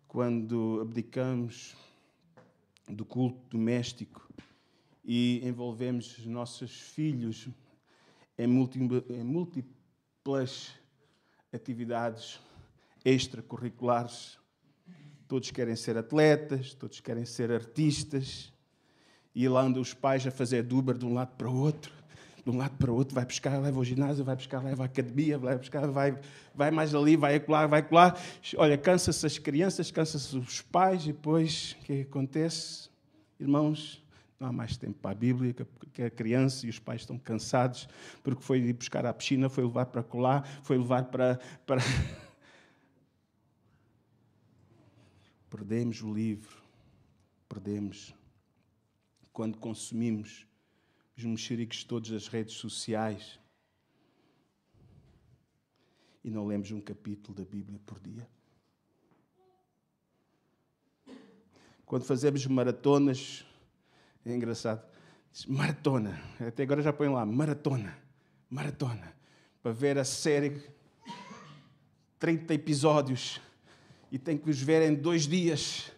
quando abdicamos do culto doméstico e envolvemos os nossos filhos em múltiplas atividades extracurriculares. Todos querem ser atletas, todos querem ser artistas, e lá andam os pais a fazer Uber de um lado para o outro. De um lado para o outro, vai buscar, leva ao ginásio, vai buscar, leva à academia, vai buscar, vai mais ali, vai acolá, vai acolá. Olha, cansa-se as crianças, cansa-se os pais, e depois o que acontece? Irmãos, não há mais tempo para a Bíblia, que a criança e os pais estão cansados, porque foi ir buscar à piscina, foi levar para acolá, foi levar para... Perdemos o livro, perdemos quando consumimos os mexericos todos das redes sociais e não lemos um capítulo da Bíblia por dia. Quando fazemos maratonas, é engraçado. Diz, maratona. Até agora já põem lá, maratona. Para ver a série, 30 episódios. E tem que os ver em 2 dias.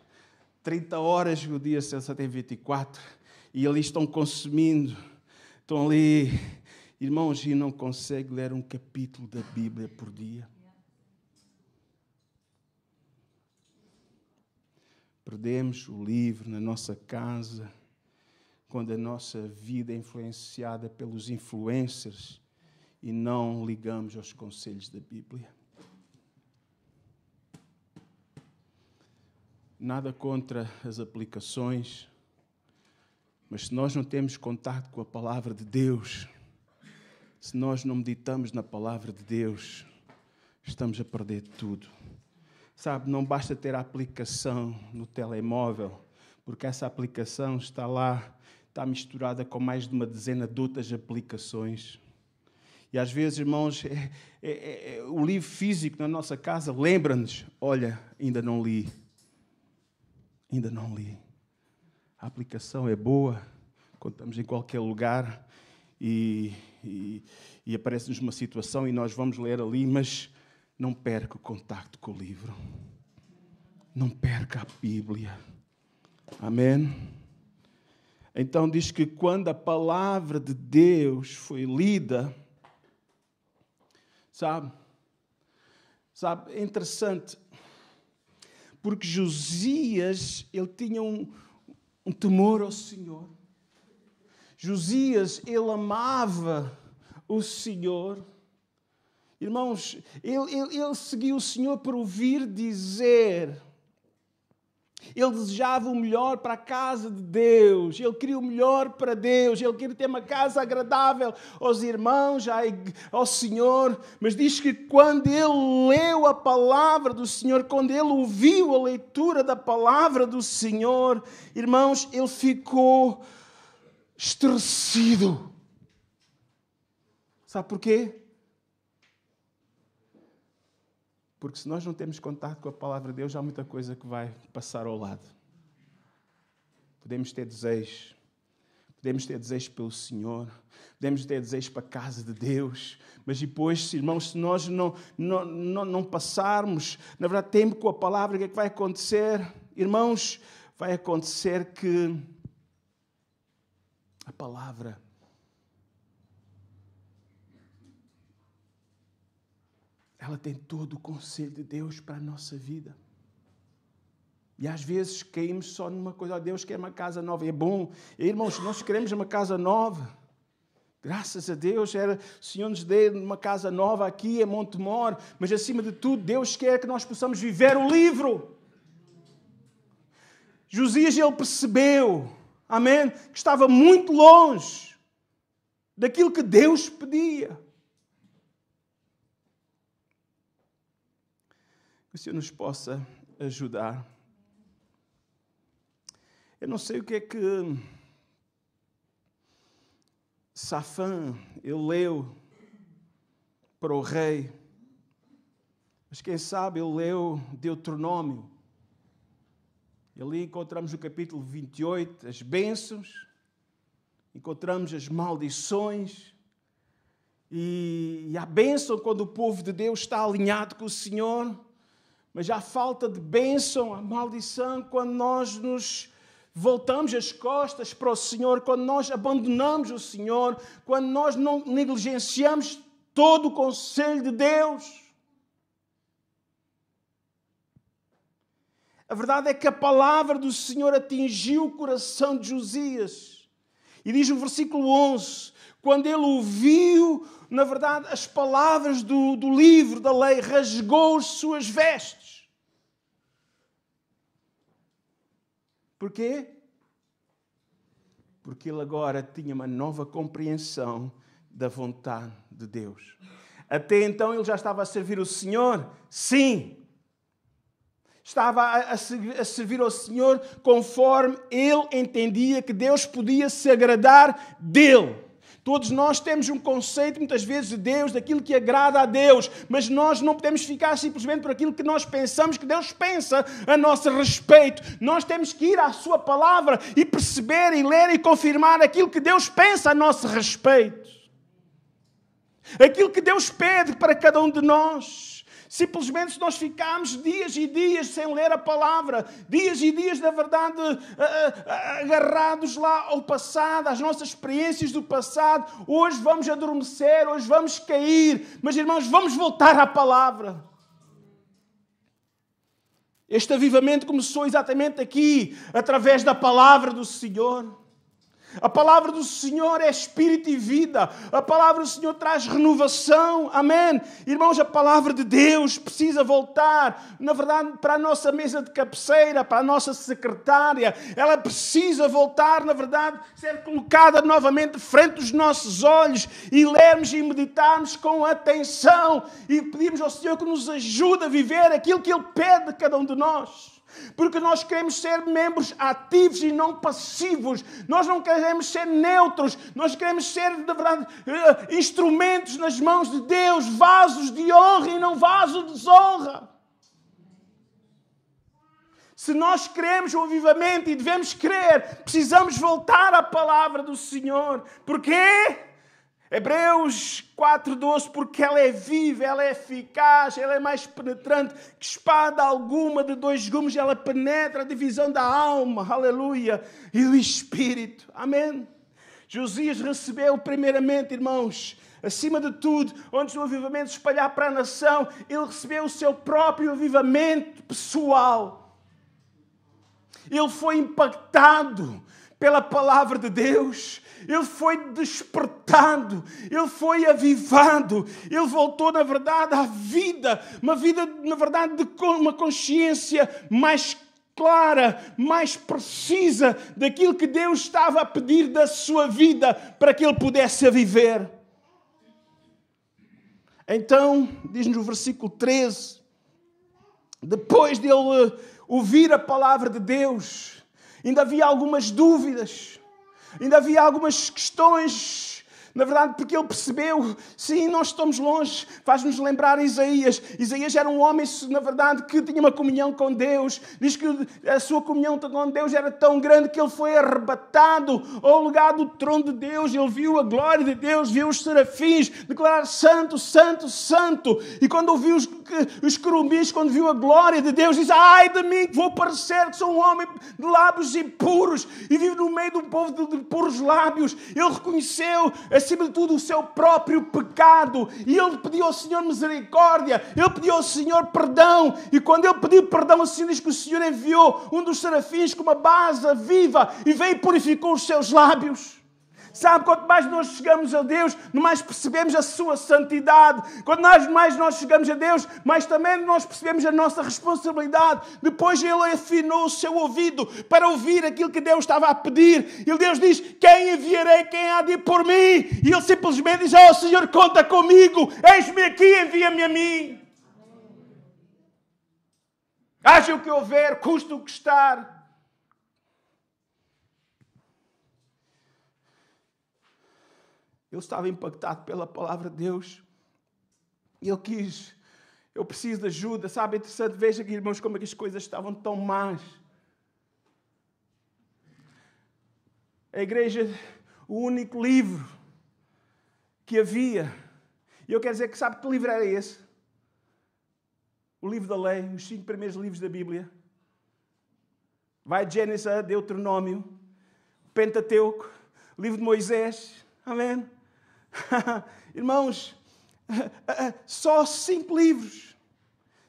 30 horas, o dia só tem 24. E ali estão consumindo. Estão ali, irmãos, e não conseguem ler um capítulo da Bíblia por dia. Perdemos o livro na nossa casa, quando a nossa vida é influenciada pelos influencers e não ligamos aos conselhos da Bíblia. Nada contra as aplicações, mas se nós não temos contato com a palavra de Deus, se nós não meditamos na palavra de Deus, estamos a perder tudo. Sabe, não basta ter a aplicação no telemóvel, porque essa aplicação está lá, está misturada com mais de uma dezena de outras aplicações. E às vezes, irmãos, o livro físico na nossa casa lembra-nos, olha, ainda não li. A aplicação é boa, quando estamos em qualquer lugar e aparece-nos uma situação e nós vamos ler ali, mas não perca o contacto com o livro. Não perca a Bíblia. Amém? Então diz que quando a palavra de Deus foi lida, sabe, é interessante, porque Josias, ele tinha um temor ao Senhor. Josias, ele amava o Senhor. Irmãos, ele seguiu o Senhor por ouvir dizer. Ele desejava o melhor para a casa de Deus. Ele queria o melhor para Deus. Ele queria ter uma casa agradável aos irmãos, ao Senhor. Mas diz que quando ele leu a palavra do Senhor, quando ele ouviu a leitura da palavra do Senhor, irmãos, ele ficou estremecido. Sabe porquê? Porque se nós não temos contato com a palavra de Deus, há muita coisa que vai passar ao lado. Podemos ter desejos. Podemos ter desejos pelo Senhor. Podemos ter desejos para a casa de Deus. Mas depois, irmãos, se nós não passarmos, na verdade, tempo com a palavra, o que é que vai acontecer? Irmãos, vai acontecer que a palavra ela tem todo o conselho de Deus para a nossa vida. E às vezes caímos só numa coisa. Deus quer uma casa nova. É bom. E, irmãos, nós queremos uma casa nova. Graças a Deus, o Senhor nos deu uma casa nova aqui em Montemor. Mas, acima de tudo, Deus quer que nós possamos viver o livro. Josias, ele percebeu, amém, que estava muito longe daquilo que Deus pedia. Que o Senhor nos possa ajudar. Eu não sei o que é que Safã, ele leu para o rei, mas quem sabe ele leu Deuteronômio. E ali encontramos no capítulo 28 as bênçãos, encontramos as maldições, e a bênção quando o povo de Deus está alinhado com o Senhor, mas há falta de bênção, a maldição quando nós nos voltamos as costas para o Senhor, quando nós abandonamos o Senhor, quando nós não negligenciamos todo o conselho de Deus. A verdade é que a palavra do Senhor atingiu o coração de Josias. E diz no versículo 11, quando ele ouviu, na verdade, as palavras do livro da lei, rasgou as suas vestes. Porquê? Porque ele agora tinha uma nova compreensão da vontade de Deus. Até então ele já estava a servir o Senhor? Sim. Estava a servir ao Senhor conforme ele entendia que Deus podia se agradar dele. Todos nós temos um conceito, muitas vezes, de Deus, daquilo que agrada a Deus, mas nós não podemos ficar simplesmente por aquilo que nós pensamos que Deus pensa a nosso respeito. Nós temos que ir à sua palavra e perceber e ler e confirmar aquilo que Deus pensa a nosso respeito. Aquilo que Deus pede para cada um de nós. Simplesmente se nós ficarmos dias e dias sem ler a palavra, dias e dias, na verdade, agarrados lá ao passado, às nossas experiências do passado, hoje vamos adormecer, hoje vamos cair, mas irmãos, vamos voltar à palavra. Este avivamento começou exatamente aqui, através da palavra do Senhor. A palavra do Senhor é espírito e vida. A palavra do Senhor traz renovação. Amém. Irmãos, a palavra de Deus precisa voltar, na verdade, para a nossa mesa de cabeceira, para a nossa secretária. Ela precisa voltar, na verdade, ser colocada novamente frente dos nossos olhos e lermos e meditarmos com atenção e pedirmos ao Senhor que nos ajude a viver aquilo que Ele pede de cada um de nós. Porque nós queremos ser membros ativos e não passivos. Nós não queremos ser neutros. Nós queremos ser, na verdade, instrumentos nas mãos de Deus, vasos de honra e não vasos de desonra. Se nós queremos o avivamento, e devemos crer, precisamos voltar à palavra do Senhor. Porquê? Hebreus 4:12, porque ela é viva, ela é eficaz, ela é mais penetrante que espada alguma de 2 gumes, ela penetra a divisão da alma, aleluia, e do espírito, amém. Josias recebeu primeiramente, irmãos, acima de tudo, antes do avivamento se espalhar para a nação, ele recebeu o seu próprio avivamento pessoal. Ele foi impactado pela palavra de Deus. Ele foi despertado, ele foi avivado, ele voltou, na verdade, à vida, uma vida, na verdade, com uma consciência mais clara, mais precisa daquilo que Deus estava a pedir da sua vida para que ele pudesse viver. Então, diz-nos o versículo 13, depois de ele ouvir a palavra de Deus, ainda havia algumas dúvidas. Ainda havia algumas questões, na verdade, porque ele percebeu, sim, nós estamos longe, faz-nos lembrar Isaías. Isaías era um homem, na verdade, que tinha uma comunhão com Deus. Diz que a sua comunhão com Deus era tão grande que ele foi arrebatado ao lugar do trono de Deus. Ele viu a glória de Deus, viu os serafins declarar santo, santo, santo. E quando ouviu os querubins, quando viu a glória de Deus, diz, ai de mim, que vou parecer que sou um homem de lábios impuros e vivo no meio de um povo de puros lábios. Ele reconheceu, acima de tudo, o seu próprio pecado. E ele pediu ao Senhor misericórdia. Ele pediu ao Senhor perdão. E quando ele pediu perdão, assim diz que o Senhor enviou um dos serafins com uma base viva e veio e purificou os seus lábios. Sabe, quanto mais nós chegamos a Deus, mais percebemos a sua santidade. Quanto mais nós chegamos a Deus, mais também nós percebemos a nossa responsabilidade. Depois ele afinou o seu ouvido para ouvir aquilo que Deus estava a pedir. E Deus diz, quem enviarei, quem há de ir por mim? E ele simplesmente diz, oh Senhor, conta comigo, eis-me aqui, envia-me a mim. Haja o que houver, custe o que estar. Ele estava impactado pela palavra de Deus. E ele quis, eu preciso de ajuda. Sabe, é interessante, veja aqui, irmãos, como é que as coisas estavam tão más. A igreja, o único livro que havia, e eu quero dizer que sabe que livro era esse? O livro da lei, os 5 primeiros livros da Bíblia. Vai de Gênesis a Deuteronômio, Pentateuco, livro de Moisés. Amém? Irmãos, só 5 livros.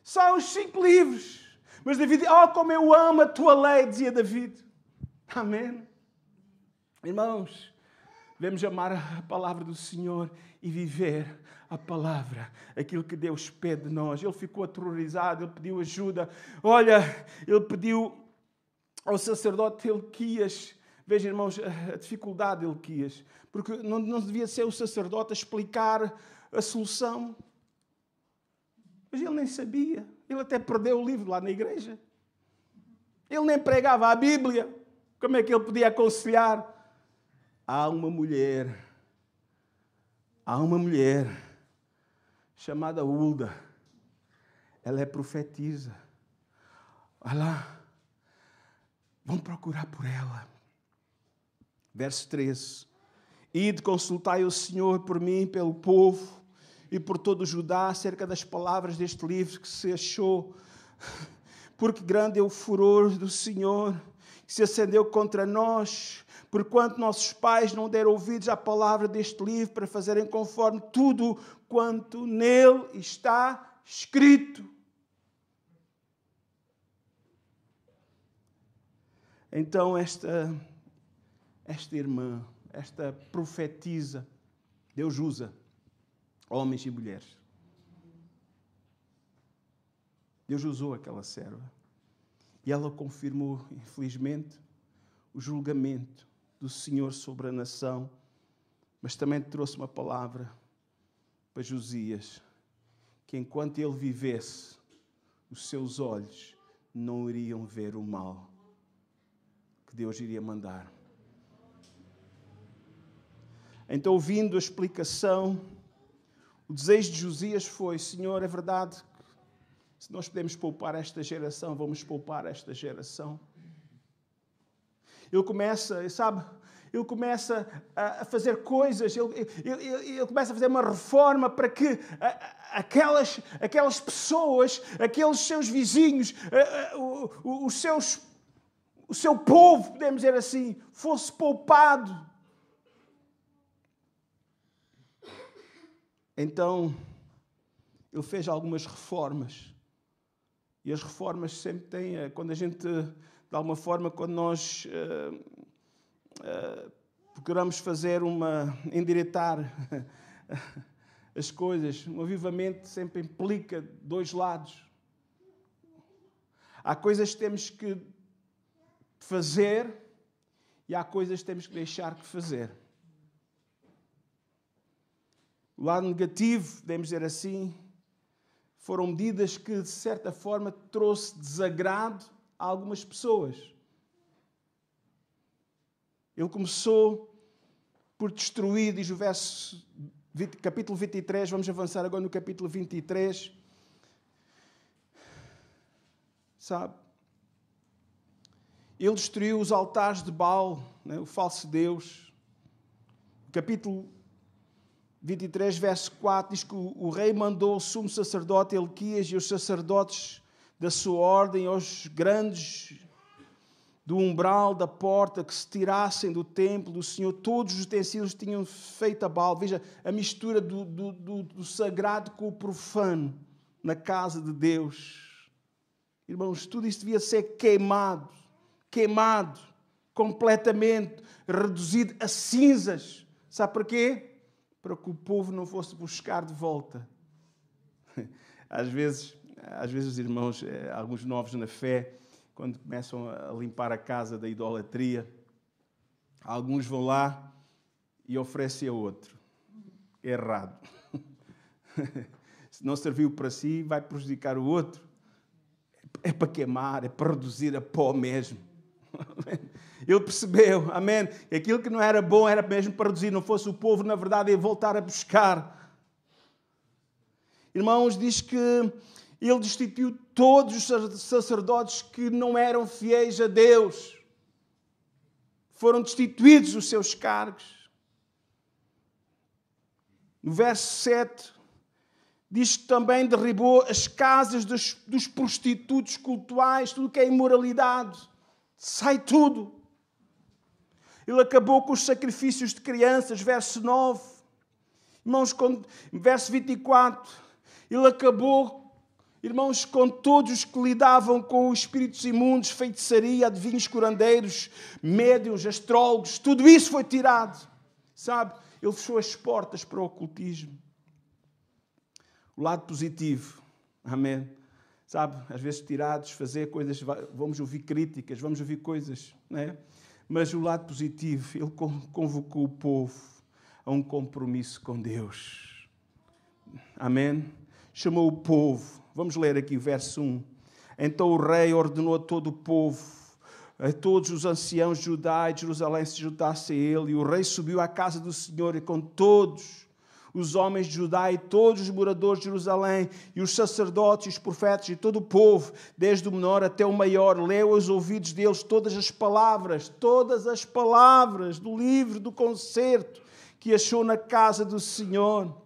Só os 5 livros. Mas David, oh, como eu amo a tua lei, dizia David. Amém? Irmãos, devemos amar a palavra do Senhor e viver a palavra, aquilo que Deus pede de nós. Ele ficou aterrorizado, ele pediu ajuda. Olha, ele pediu ao sacerdote Hilquias. Veja, irmãos, a dificuldade de Hilquias. Porque não devia ser o sacerdote a explicar a solução. Mas ele nem sabia. Ele até perdeu o livro lá na igreja. Ele nem pregava a Bíblia. Como é que ele podia aconselhar? Há uma mulher Há uma mulher chamada Hulda. Ela é profetisa. Olha lá. Vão procurar por ela. Verso 13. Ide, consultai o Senhor por mim, pelo povo e por todo o Judá, acerca das palavras deste livro que se achou. Porque grande é o furor do Senhor, que se acendeu contra nós, porquanto nossos pais não deram ouvidos à palavra deste livro para fazerem conforme tudo quanto nele está escrito. Então esta irmã, esta profetisa, Deus usa homens e mulheres. Deus usou aquela serva. E ela confirmou, infelizmente, o julgamento do Senhor sobre a nação, mas também trouxe uma palavra para Josias, que enquanto ele vivesse, os seus olhos não iriam ver o mal que Deus iria mandar. Então, ouvindo a explicação, o desejo de Josias foi: Senhor, é verdade, se nós podemos poupar esta geração, vamos poupar esta geração. Ele começa, sabe, ele começa a fazer coisas, ele começa a fazer uma reforma para que aquelas pessoas, aqueles seus vizinhos, o seu povo, podemos dizer assim, fosse poupado. Então, ele fez algumas reformas. E as reformas sempre têm, quando a gente, de alguma forma, quando nós procuramos fazer endireitar as coisas, um avivamento sempre implica dois lados. Há coisas que temos que fazer e há coisas que temos que deixar de fazer. O lado negativo, podemos dizer assim, foram medidas que, de certa forma, trouxe desagrado a algumas pessoas. Ele começou por destruir, diz o capítulo 23, vamos avançar agora no capítulo 23. Sabe? Ele destruiu os altares de Baal, né, o falso Deus. O capítulo 23, verso 4, diz que o rei mandou o sumo sacerdote Elquias e os sacerdotes da sua ordem aos grandes do umbral da porta que se tirassem do templo do Senhor todos os utensílios que tinham feito a Baal. Veja a mistura do sagrado com o profano na casa de Deus. Irmãos, tudo isso devia ser queimado, completamente, reduzido a cinzas. Sabe porquê? Para que o povo não fosse buscar de volta. Às vezes os irmãos, alguns novos na fé, quando começam a limpar a casa da idolatria, alguns vão lá e oferecem a outro. É errado. Se não serviu para si, vai prejudicar o outro. É para queimar, é para reduzir a pó mesmo. Ele percebeu, amém, aquilo que não era bom era mesmo para reduzir, não fosse o povo, na verdade, ia voltar a buscar. Irmãos, diz que ele destituiu todos os sacerdotes que não eram fiéis a Deus. Foram destituídos os seus cargos. No verso 7, diz que também derribou as casas dos prostitutos cultuais, tudo que é imoralidade. Sai tudo. Ele acabou com os sacrifícios de crianças, verso 9. Irmãos, verso 24. Ele acabou, irmãos, com todos os que lidavam com os espíritos imundos, feitiçaria, adivinhos, curandeiros, médiuns, astrólogos. Tudo isso foi tirado. Sabe? Ele fechou as portas para o ocultismo. O lado positivo. Amém. Sabe? Às vezes tirados, fazer coisas, vamos ouvir críticas, vamos ouvir coisas, não é? Mas o lado positivo, ele convocou o povo a um compromisso com Deus. Amém? Chamou o povo. Vamos ler aqui o verso 1. Então o rei ordenou a todo o povo, a todos os anciãos de Judá e de Jerusalém se juntassem a ele. E o rei subiu à casa do Senhor e com todos os homens de Judá e todos os moradores de Jerusalém, e os sacerdotes, e os profetas, e todo o povo, desde o menor até o maior, leu aos ouvidos deles todas as palavras do livro do concerto que achou na casa do Senhor.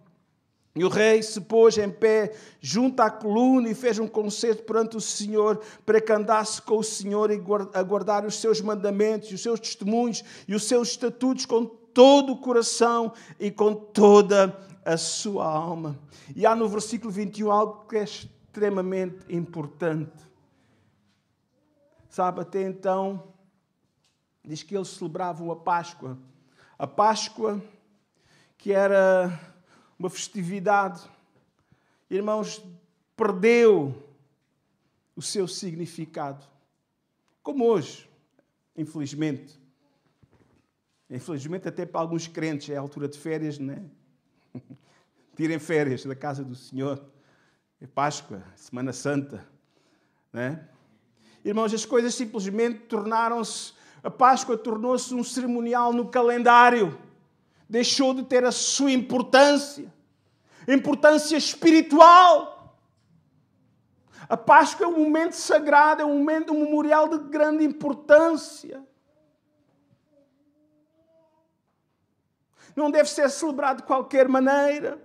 E o rei se pôs em pé junto à coluna e fez um concerto perante o Senhor, para que andasse com o Senhor e a guardar os seus mandamentos, e os seus testemunhos e os seus estatutos com todo o coração e com toda a sua alma. E há no versículo 21 algo que é extremamente importante. Sabe, até então, diz que eles celebravam a Páscoa. A Páscoa, que era uma festividade, irmãos, perdeu o seu significado. Como hoje, infelizmente. Infelizmente, até para alguns crentes, é a altura de férias, não é? Tirem férias da casa do Senhor. É Páscoa, Semana Santa, não é? Irmãos, as coisas simplesmente tornaram-se... A Páscoa tornou-se um cerimonial no calendário. Deixou de ter a sua importância espiritual. A Páscoa é um momento sagrado, é um memorial de grande importância. Não deve ser celebrado de qualquer maneira.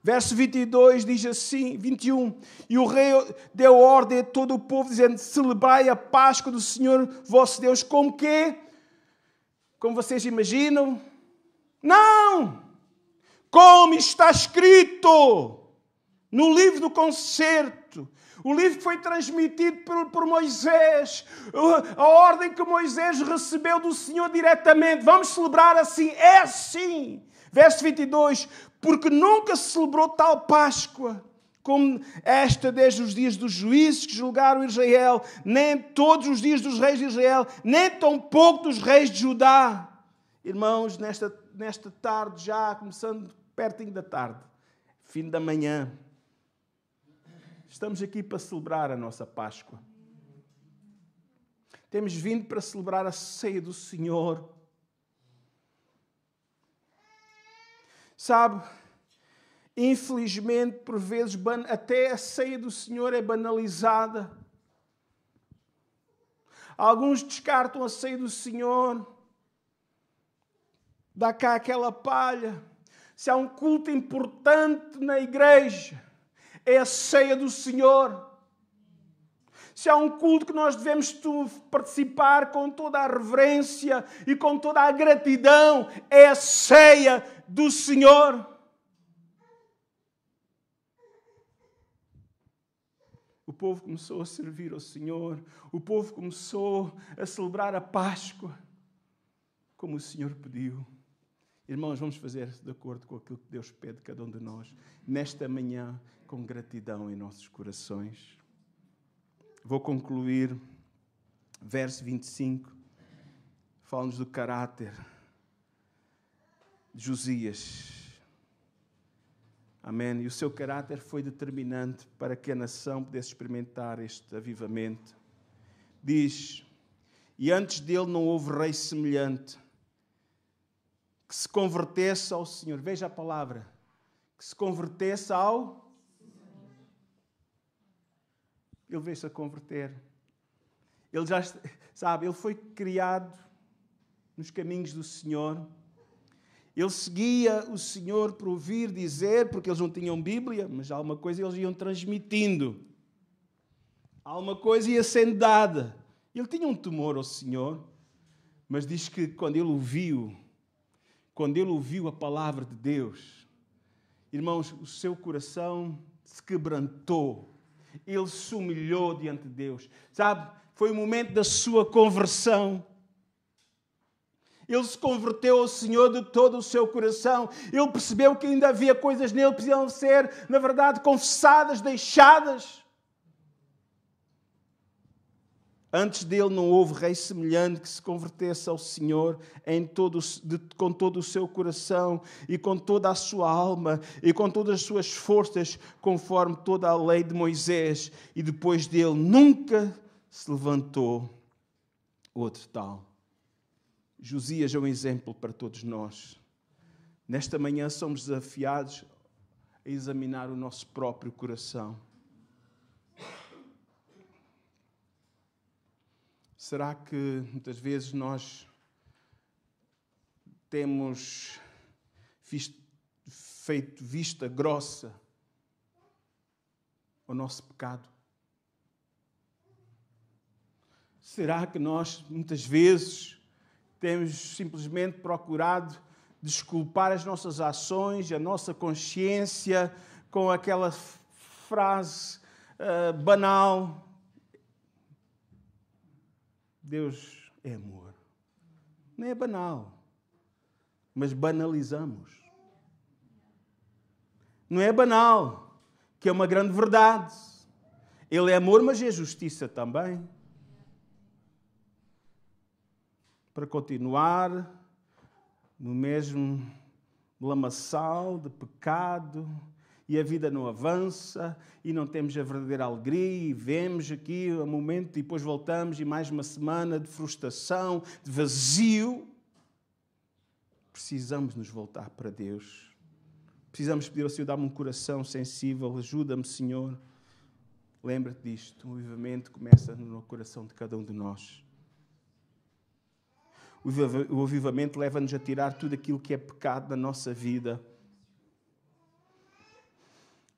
Verso 22 diz assim, 21. E o rei deu ordem a todo o povo, dizendo: celebrai a Páscoa do Senhor vosso Deus. Como quê? Como vocês imaginam? Não! Como está escrito no livro do concerto. O livro foi transmitido por Moisés. A ordem que Moisés recebeu do Senhor diretamente. Vamos celebrar assim. É assim. Verso 22. Porque nunca se celebrou tal Páscoa como esta desde os dias dos juízes que julgaram Israel, nem todos os dias dos reis de Israel, nem tampouco dos reis de Judá. Irmãos, nesta tarde, já começando pertinho da tarde, fim da manhã, estamos aqui para celebrar a nossa Páscoa. Temos vindo para celebrar a ceia do Senhor. Sabe, infelizmente, por vezes, até a ceia do Senhor é banalizada. Alguns descartam a ceia do Senhor. Dá cá aquela palha. Se há um culto importante na igreja, é a ceia do Senhor. Se há um culto que nós devemos participar com toda a reverência e com toda a gratidão, é a ceia do Senhor. O povo começou a servir ao Senhor. O povo começou a celebrar a Páscoa como o Senhor pediu. Irmãos, vamos fazer de acordo com aquilo que Deus pede de cada um de nós, nesta manhã, com gratidão em nossos corações. Vou concluir, verso 25, fala-nos do caráter de Josias. Amém? E o seu caráter foi determinante para que a nação pudesse experimentar este avivamento. Diz, e antes dele não houve rei semelhante, que se convertesse ao Senhor. Veja a palavra. Que se convertesse ao... Ele veio-se a converter. Ele já, sabe, ele foi criado nos caminhos do Senhor. Ele seguia o Senhor por ouvir dizer, porque eles não tinham Bíblia, mas alguma coisa eles iam transmitindo. Alguma coisa ia sendo dada. Ele tinha um temor ao Senhor, mas diz que quando ele ouviu a palavra de Deus, irmãos, o seu coração se quebrantou. Ele se humilhou diante de Deus. Sabe, foi o momento da sua conversão. Ele se converteu ao Senhor de todo o seu coração. Ele percebeu que ainda havia coisas nele que precisam ser, na verdade, confessadas, deixadas. Antes dele não houve rei semelhante que se convertesse ao Senhor com todo o seu coração e com toda a sua alma e com todas as suas forças, conforme toda a lei de Moisés. E depois dele nunca se levantou outro tal. Josias é um exemplo para todos nós. Nesta manhã somos desafiados a examinar o nosso próprio coração. Será que muitas vezes nós temos feito vista grossa ao nosso pecado? Será que nós muitas vezes temos simplesmente procurado desculpar as nossas ações, a nossa consciência, com aquela frase banal: Deus é amor? Não é banal, mas banalizamos. Não é banal, que é uma grande verdade. Ele é amor, mas é justiça também. Para continuar no mesmo lamaçal de pecado, e a vida não avança, e não temos a verdadeira alegria, e vemos aqui um momento, e depois voltamos, e mais uma semana de frustração, de vazio. Precisamos nos voltar para Deus. Precisamos pedir ao Senhor, dá-me um coração sensível, ajuda-me, Senhor. Lembra-te disto, o avivamento começa no coração de cada um de nós. O avivamento leva-nos a tirar tudo aquilo que é pecado da nossa vida.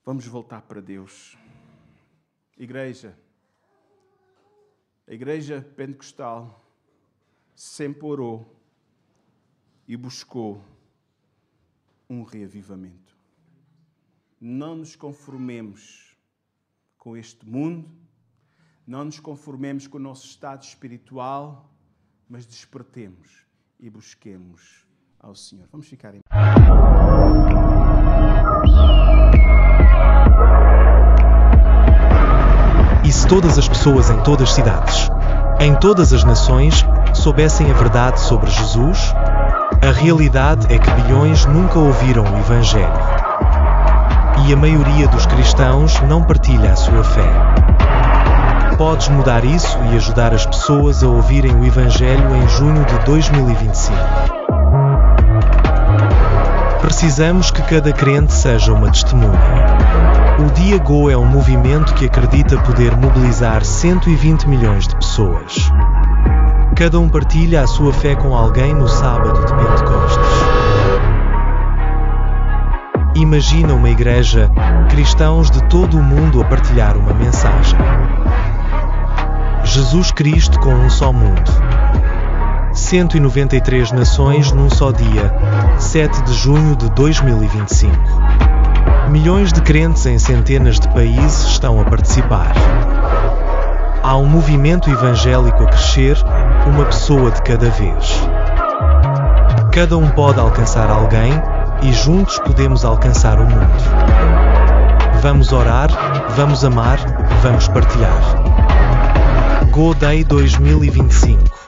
Vamos voltar para Deus. Igreja, a Igreja Pentecostal sempre orou e buscou um reavivamento. Não nos conformemos com este mundo, não nos conformemos com o nosso estado espiritual, mas despertemos e busquemos ao Senhor. Vamos ficar em pé. E se todas as pessoas em todas as cidades, em todas as nações, soubessem a verdade sobre Jesus, a realidade é que bilhões nunca ouviram o Evangelho. E a maioria dos cristãos não partilha a sua fé. Podes mudar isso e ajudar as pessoas a ouvirem o Evangelho em junho de 2025. Precisamos que cada crente seja uma testemunha. O Dia Go é um movimento que acredita poder mobilizar 120 milhões de pessoas. Cada um partilha a sua fé com alguém no sábado de Pentecostes. Imagina uma igreja, cristãos de todo o mundo a partilhar uma mensagem. Jesus Cristo com um só mundo. 193 nações num só dia, 7 de junho de 2025. Milhões de crentes em centenas de países estão a participar. Há um movimento evangélico a crescer, uma pessoa de cada vez. Cada um pode alcançar alguém e juntos podemos alcançar o mundo. Vamos orar, vamos amar, vamos partilhar. Go Day 2025.